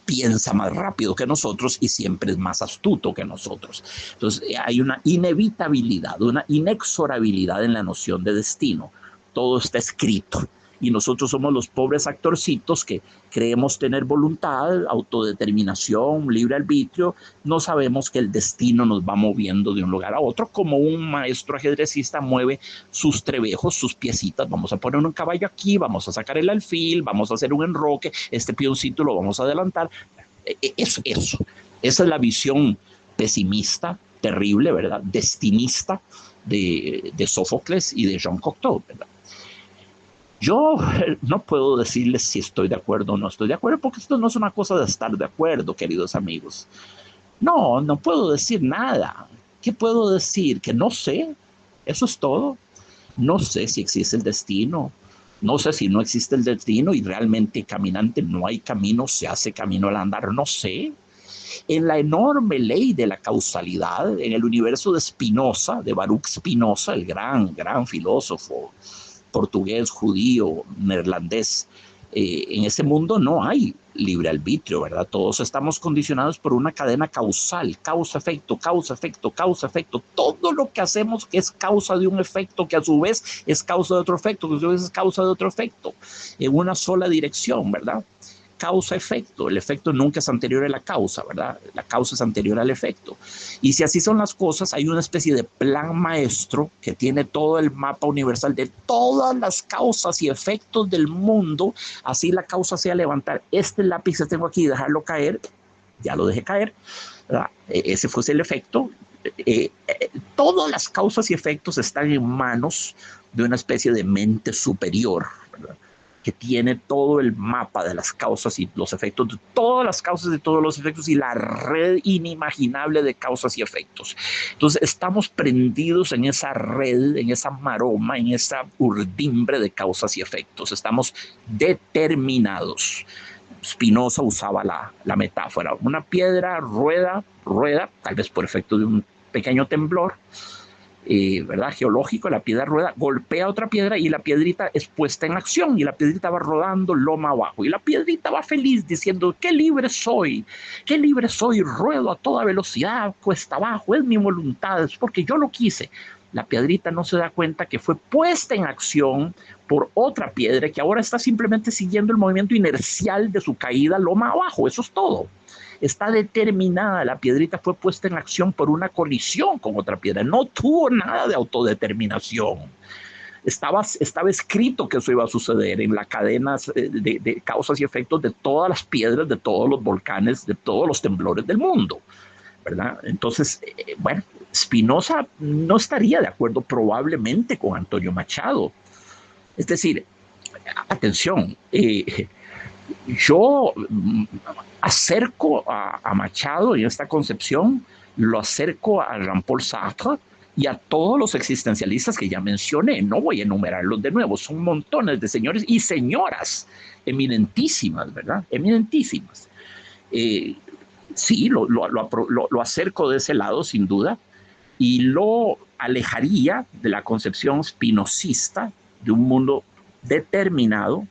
piensa más rápido que nosotros y siempre es más astuto que nosotros. Entonces hay una inevitabilidad, una inexorabilidad en la noción de destino. Todo está escrito y nosotros somos los pobres actorcitos que creemos tener voluntad, autodeterminación, libre arbitrio. No sabemos que el destino nos va moviendo de un lugar a otro, como un maestro ajedrecista mueve sus trebejos, sus piecitas. Vamos a poner un caballo aquí, vamos a sacar el alfil, vamos a hacer un enroque, este peoncito lo vamos a adelantar. Esa es la visión pesimista, terrible, ¿verdad? Destinista de Sófocles y de Jean Cocteau, ¿verdad? Yo no puedo decirles si estoy de acuerdo o no estoy de acuerdo, porque esto no es una cosa de estar de acuerdo, queridos amigos. No puedo decir nada. ¿Qué puedo decir? Que no sé. Eso es todo. No sé si existe el destino. No sé si no existe el destino y realmente caminante no hay camino, se hace camino al andar. No sé. En la enorme ley de la causalidad, en el universo de Spinoza, de Baruch Spinoza, el gran filósofo portugués, judío, neerlandés, en ese mundo no hay libre arbitrio, ¿verdad? Todos estamos condicionados por una cadena causal, causa-efecto, causa-efecto, causa-efecto. Todo lo que hacemos que es causa de un efecto, que a su vez es causa de otro efecto, que a su vez es causa de otro efecto, en una sola dirección, ¿verdad? Causa-efecto. El efecto nunca es anterior a la causa, ¿verdad? La causa es anterior al efecto. Y si así son las cosas, hay una especie de plan maestro que tiene todo el mapa universal de todas las causas y efectos del mundo. Así la causa sea levantar este lápiz que tengo aquí y dejarlo caer, ya lo dejé caer, ¿verdad? Ese fuese el efecto. Todas las causas y efectos están en manos de una especie de mente superior, ¿verdad? Que tiene todo el mapa de las causas y los efectos, de todas las causas y todos los efectos y la red inimaginable de causas y efectos. Entonces estamos prendidos en esa red, en esa maroma, en esa urdimbre de causas y efectos. Estamos determinados. Spinoza usaba la metáfora. Una piedra rueda, tal vez por efecto de un pequeño temblor, ¿verdad? Geológico, la piedra rueda, golpea otra piedra y la piedrita es puesta en acción y la piedrita va rodando loma abajo y la piedrita va feliz diciendo qué libre soy, ruedo a toda velocidad, cuesta abajo, es mi voluntad, es porque yo lo quise. La piedrita no se da cuenta que fue puesta en acción por otra piedra que ahora está simplemente siguiendo el movimiento inercial de su caída loma abajo, eso es todo. Está determinada, la piedrita fue puesta en acción por una colisión con otra piedra, no tuvo nada de autodeterminación. Estaba escrito que eso iba a suceder en la cadena de causas y efectos de todas las piedras, de todos los volcanes, de todos los temblores del mundo, ¿verdad? Entonces, bueno, Spinoza no estaría de acuerdo probablemente con Antonio Machado. Es decir, atención, yo acerco a Machado en esta concepción, lo acerco a Jean-Paul Sartre y a todos los existencialistas que ya mencioné. No voy a enumerarlos de nuevo, son montones de señores y señoras eminentísimas, ¿verdad? Eminentísimas. Sí, lo acerco de ese lado, sin duda, y lo alejaría de la concepción spinozista de un mundo determinado,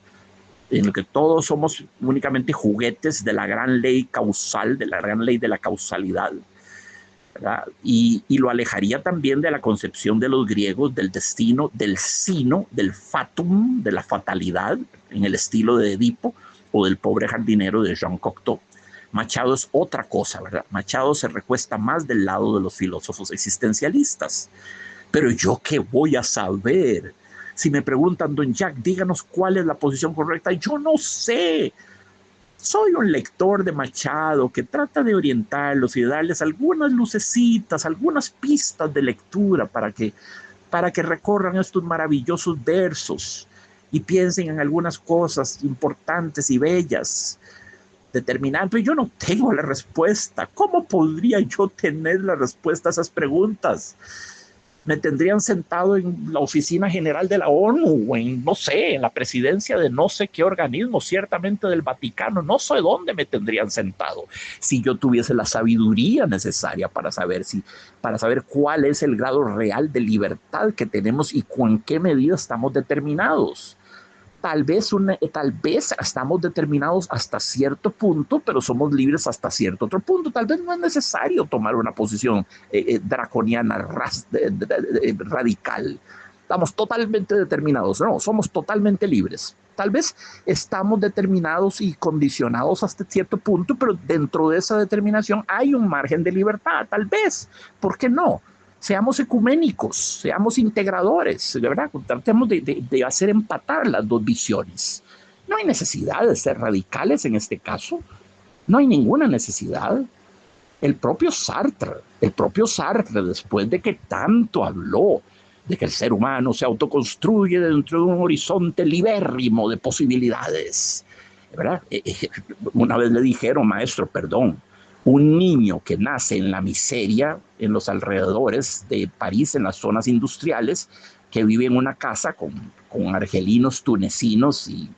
en el que todos somos únicamente juguetes de la gran ley causal, de la gran ley de la causalidad, ¿verdad? Y lo alejaría también de la concepción de los griegos del destino, del sino, del fatum, de la fatalidad, en el estilo de Edipo, o del pobre jardinero de Jean Cocteau. Machado es otra cosa, ¿verdad? Machado se recuesta más del lado de los filósofos existencialistas. Pero yo qué voy a saber. Si me preguntan, don Jack, díganos cuál es la posición correcta, yo no sé. Soy un lector de Machado que trata de orientarlos y de darles algunas lucecitas, algunas pistas de lectura para que recorran estos maravillosos versos y piensen en algunas cosas importantes y bellas, determinantes. Pero yo no tengo la respuesta. ¿Cómo podría yo tener la respuesta a esas preguntas? Me tendrían sentado en la oficina general de la ONU o en, no sé, en la presidencia de no sé qué organismo, ciertamente del Vaticano, no sé dónde me tendrían sentado si yo tuviese la sabiduría necesaria para saber cuál es el grado real de libertad que tenemos y con qué medida estamos determinados. Tal vez estamos determinados hasta cierto punto, pero somos libres hasta cierto otro punto. Tal vez no es necesario tomar una posición draconiana, radical. Estamos totalmente determinados. No, somos totalmente libres. Tal vez estamos determinados y condicionados hasta cierto punto, pero dentro de esa determinación hay un margen de libertad. Tal vez. ¿Por qué no? Seamos ecuménicos, seamos integradores, ¿verdad? Tratemos de hacer empatar las dos visiones. No hay necesidad de ser radicales en este caso, no hay ninguna necesidad. El propio Sartre, después de que tanto habló de que el ser humano se autoconstruye dentro de un horizonte libérrimo de posibilidades, ¿verdad? Una vez le dijeron, maestro, perdón, un niño que nace en la miseria, en los alrededores de París, en las zonas industriales, que vive en una casa con argelinos, tunecinos y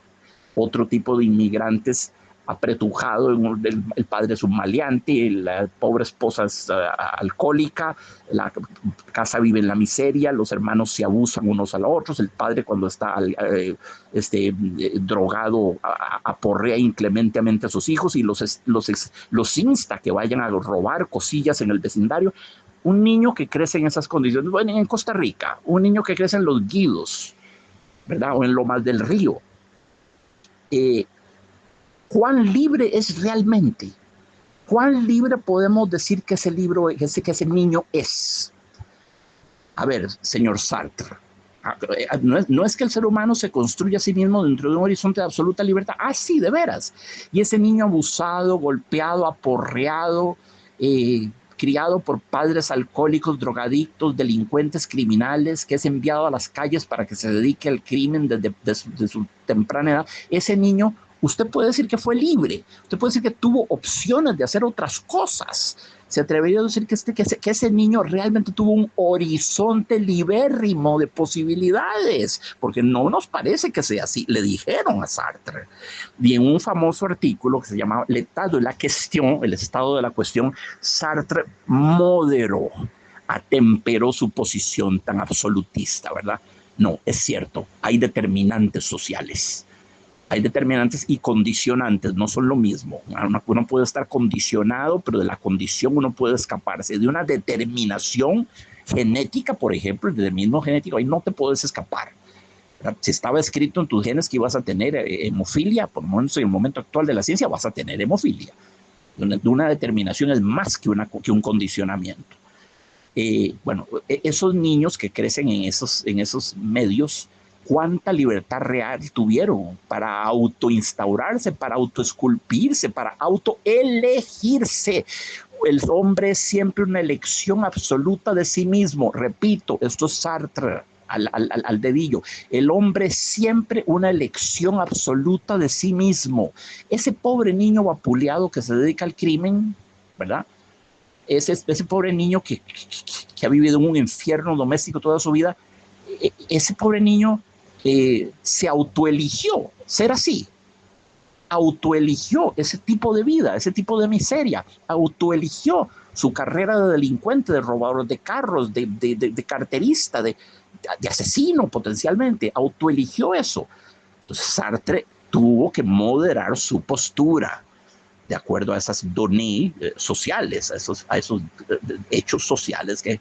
otro tipo de inmigrantes apretujado, el padre es un maleante, la pobre esposa es alcohólica, la casa vive en la miseria, los hermanos se abusan unos a los otros, el padre cuando está drogado aporrea inclementemente a sus hijos y los insta que vayan a robar cosillas en el vecindario. Un niño que crece en esas condiciones, bueno, en Costa Rica, un niño que crece en Los Guidos, ¿verdad? O en Lomas del Río. ¿Cuán libre es realmente? ¿Cuán libre podemos decir que ese niño es? A ver, señor Sartre, no es que el ser humano se construya a sí mismo dentro de un horizonte de absoluta libertad. Ah, sí, de veras. Y ese niño abusado, golpeado, aporreado, criado por padres alcohólicos, drogadictos, delincuentes, criminales, que es enviado a las calles para que se dedique al crimen desde su temprana edad, ese niño, usted puede decir que fue libre, usted puede decir que tuvo opciones de hacer otras cosas. Se atrevería a decir que ese niño realmente tuvo un horizonte libérrimo de posibilidades, porque no nos parece que sea así, le dijeron a Sartre. Y en un famoso artículo que se llamaba L'état de la question, el estado de la cuestión, Sartre moderó, atemperó su posición tan absolutista, ¿verdad? No, es cierto, hay determinantes sociales. Hay determinantes y condicionantes, no son lo mismo. Uno puede estar condicionado, pero de la condición uno puede escaparse. De una determinación genética, por ejemplo, el determinismo genético, ahí no te puedes escapar. Si estaba escrito en tus genes que ibas a tener hemofilia, por lo menos en el momento actual de la ciencia vas a tener hemofilia. Una determinación es más que un condicionamiento. Bueno, esos niños que crecen en esos medios, cuánta libertad real tuvieron para autoinstaurarse, para autoesculpirse, para autoelegirse. El hombre es siempre una elección absoluta de sí mismo. Repito, esto es Sartre al dedillo. El hombre es siempre una elección absoluta de sí mismo. Ese pobre niño vapuleado que se dedica al crimen, ¿verdad? Ese pobre niño que ha vivido en un infierno doméstico toda su vida, ese pobre niño se autoeligió ser así, autoeligió ese tipo de vida, ese tipo de miseria, autoeligió su carrera de delincuente, de robador de carros, de carterista, de asesino potencialmente, autoeligió eso. Entonces Sartre tuvo que moderar su postura de acuerdo a esas données sociales, a esos hechos sociales que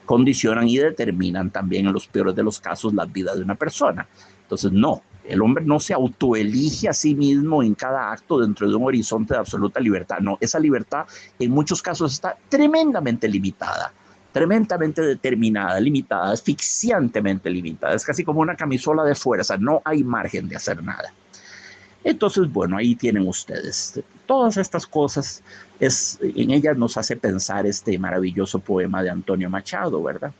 condicionan y determinan también en los peores de los casos la vida de una persona. Entonces, no, el hombre no se autoelige a sí mismo en cada acto dentro de un horizonte de absoluta libertad. No, esa libertad en muchos casos está tremendamente limitada, tremendamente determinada, limitada, asfixiantemente limitada. Es casi como una camisola de fuerza, no hay margen de hacer nada. Entonces, bueno, ahí tienen ustedes. Todas estas cosas, en ellas nos hace pensar este maravilloso poema de Antonio Machado, ¿verdad?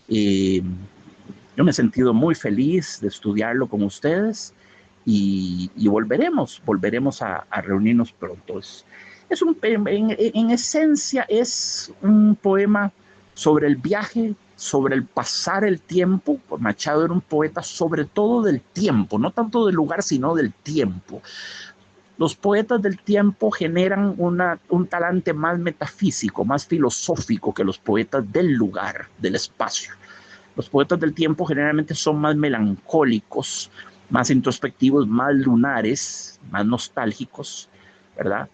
Yo me he sentido muy feliz de estudiarlo con ustedes y volveremos a reunirnos pronto. En esencia es un poema sobre el viaje, sobre el pasar el tiempo. Machado era un poeta sobre todo del tiempo, no tanto del lugar, sino del tiempo. Los poetas del tiempo generan un talante más metafísico, más filosófico que los poetas del lugar, del espacio. Los poetas del tiempo generalmente son más melancólicos, más introspectivos, más lunares, más nostálgicos, ¿verdad?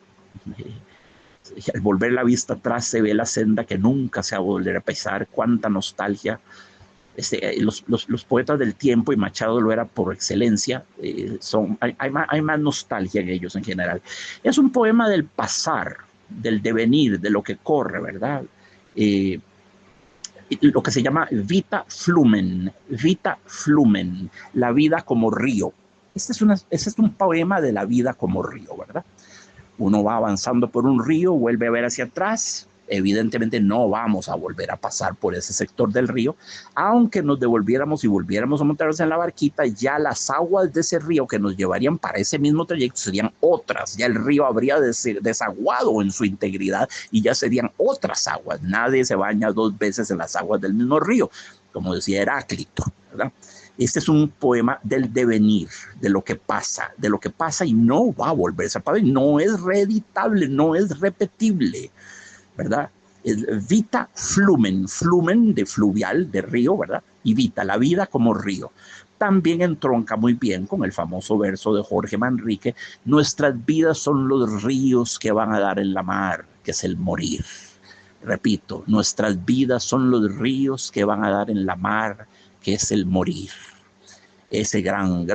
Al volver la vista atrás se ve la senda que nunca se va a volver a pisar. Cuánta nostalgia. Los poetas del tiempo, y Machado lo era por excelencia, hay más nostalgia en ellos en general. Es un poema del pasar, del devenir, de lo que corre, ¿verdad? Lo que se llama vita flumen, la vida como río. Este es un poema de la vida como río, ¿verdad? Uno va avanzando por un río, vuelve a ver hacia atrás, evidentemente no vamos a volver a pasar por ese sector del río, aunque nos devolviéramos y volviéramos a montarnos en la barquita, ya las aguas de ese río que nos llevarían para ese mismo trayecto serían otras, ya el río habría desaguado en su integridad y ya serían otras aguas. Nadie se baña dos veces en las aguas del mismo río, como decía Heráclito, ¿verdad? Este es un poema del devenir, de lo que pasa y no va a volverse a pasar, no es reeditable, no es repetible, ¿verdad? Vita flumen, flumen de fluvial, de río, ¿verdad? Y vita, la vida como río. También entronca muy bien con el famoso verso de Jorge Manrique: nuestras vidas son los ríos que van a dar en la mar, que es el morir. Repito, nuestras vidas son los ríos que van a dar en la mar, que es el morir. Ese gran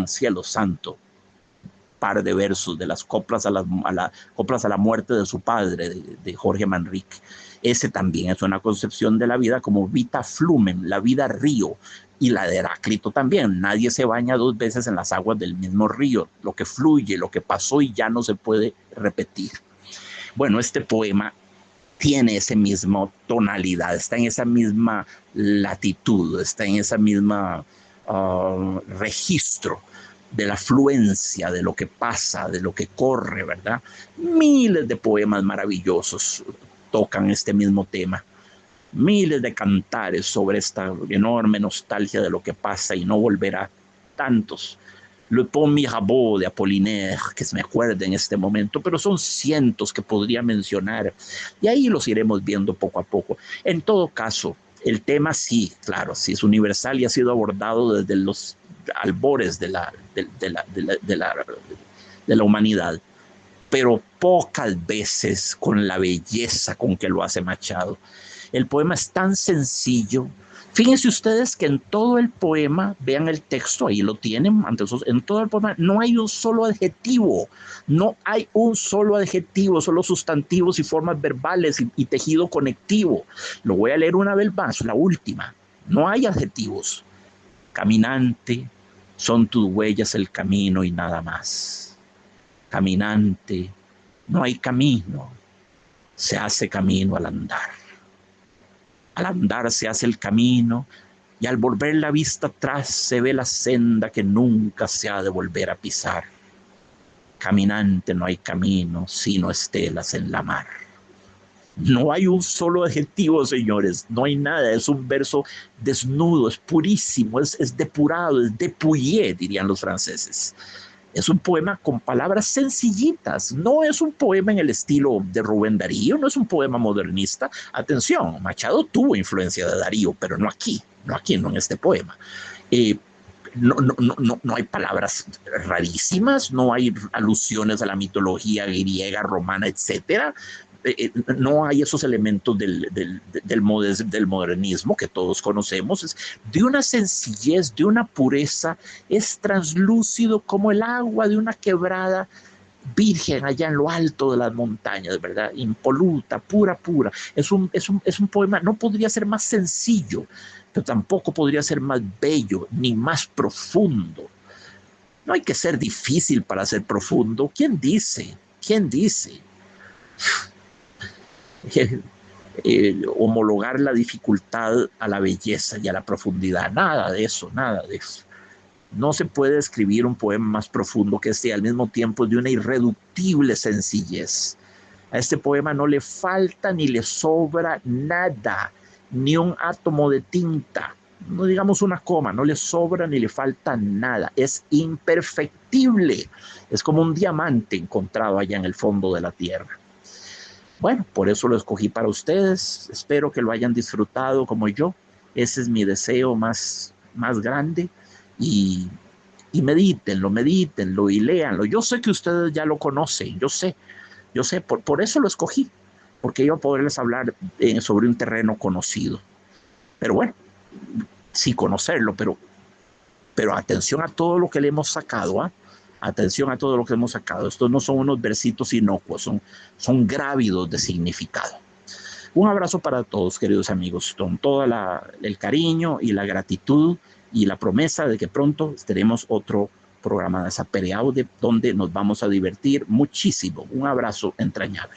cielo santo par de versos de las coplas a la muerte de su padre, de Jorge Manrique. Ese también es una concepción de la vida como vita flumen, la vida río, y la de Heráclito también. Nadie se baña dos veces en las aguas del mismo río. Lo que fluye, lo que pasó y ya no se puede repetir. Bueno, este poema tiene esa misma tonalidad, está en esa misma latitud, está en esa misma registro de la fluencia, de lo que pasa, de lo que corre, ¿verdad? Miles de poemas maravillosos tocan este mismo tema. Miles de cantares sobre esta enorme nostalgia de lo que pasa y no volverá. Tantos. Le Pont Mirabeau de Apollinaire, que se me acuerda en este momento, pero son cientos que podría mencionar, y ahí los iremos viendo poco a poco. En todo caso, el tema sí, claro, sí es universal y ha sido abordado desde los albores de la humanidad, pero pocas veces con la belleza con que lo hace Machado. El poema es tan sencillo. Fíjense ustedes que en todo el poema, vean el texto, ahí lo tienen, en todo el poema no hay un solo adjetivo, no hay un solo adjetivo, solo sustantivos y formas verbales y tejido conectivo. Lo voy a leer una vez más, la última. No hay adjetivos. Caminante, son tus huellas el camino y nada más. Caminante, no hay camino, se hace camino al andar. Al andar se hace el camino y al volver la vista atrás se ve la senda que nunca se ha de volver a pisar. Caminante, no hay camino, sino estelas en la mar. No hay un solo adjetivo, señores, no hay nada, es un verso desnudo, es purísimo, es depurado, es dépouillé, dirían los franceses. Es un poema con palabras sencillitas, no es un poema en el estilo de Rubén Darío, no es un poema modernista. Atención, Machado tuvo influencia de Darío, pero no aquí, no en este poema. no hay palabras rarísimas, no hay alusiones a la mitología griega, romana, etcétera. No hay esos elementos del modernismo que todos conocemos. Es de una sencillez, de una pureza, es translúcido como el agua de una quebrada virgen allá en lo alto de las montañas, ¿verdad? Impoluta, pura, pura. Es un poema, no podría ser más sencillo, pero tampoco podría ser más bello ni más profundo. No hay que ser difícil para ser profundo. ¿Quién dice? ¿Quién dice? Homologar la dificultad a la belleza y a la profundidad. Nada de eso, nada de eso. No se puede escribir un poema más profundo que este, al mismo tiempo de una irreductible sencillez. A este poema no le falta ni le sobra nada, ni un átomo de tinta, no digamos una coma, no le sobra ni le falta nada. Es imperfectible, es como un diamante encontrado allá en el fondo de la tierra. Bueno, por eso lo escogí para ustedes. Espero que lo hayan disfrutado como yo. Ese es mi deseo más grande. Y medítenlo y léanlo. Yo sé que ustedes ya lo conocen, yo sé, por eso lo escogí, porque iba a poderles hablar sobre un terreno conocido. Pero bueno, sí conocerlo, pero atención a todo lo que le hemos sacado, ¿eh? Atención a todo lo que hemos sacado. Estos no son unos versitos inocuos, son grávidos de significado. Un abrazo para todos, queridos amigos, con todo el cariño y la gratitud y la promesa de que pronto tenemos otro programa de Sapere Aude donde nos vamos a divertir muchísimo. Un abrazo entrañable.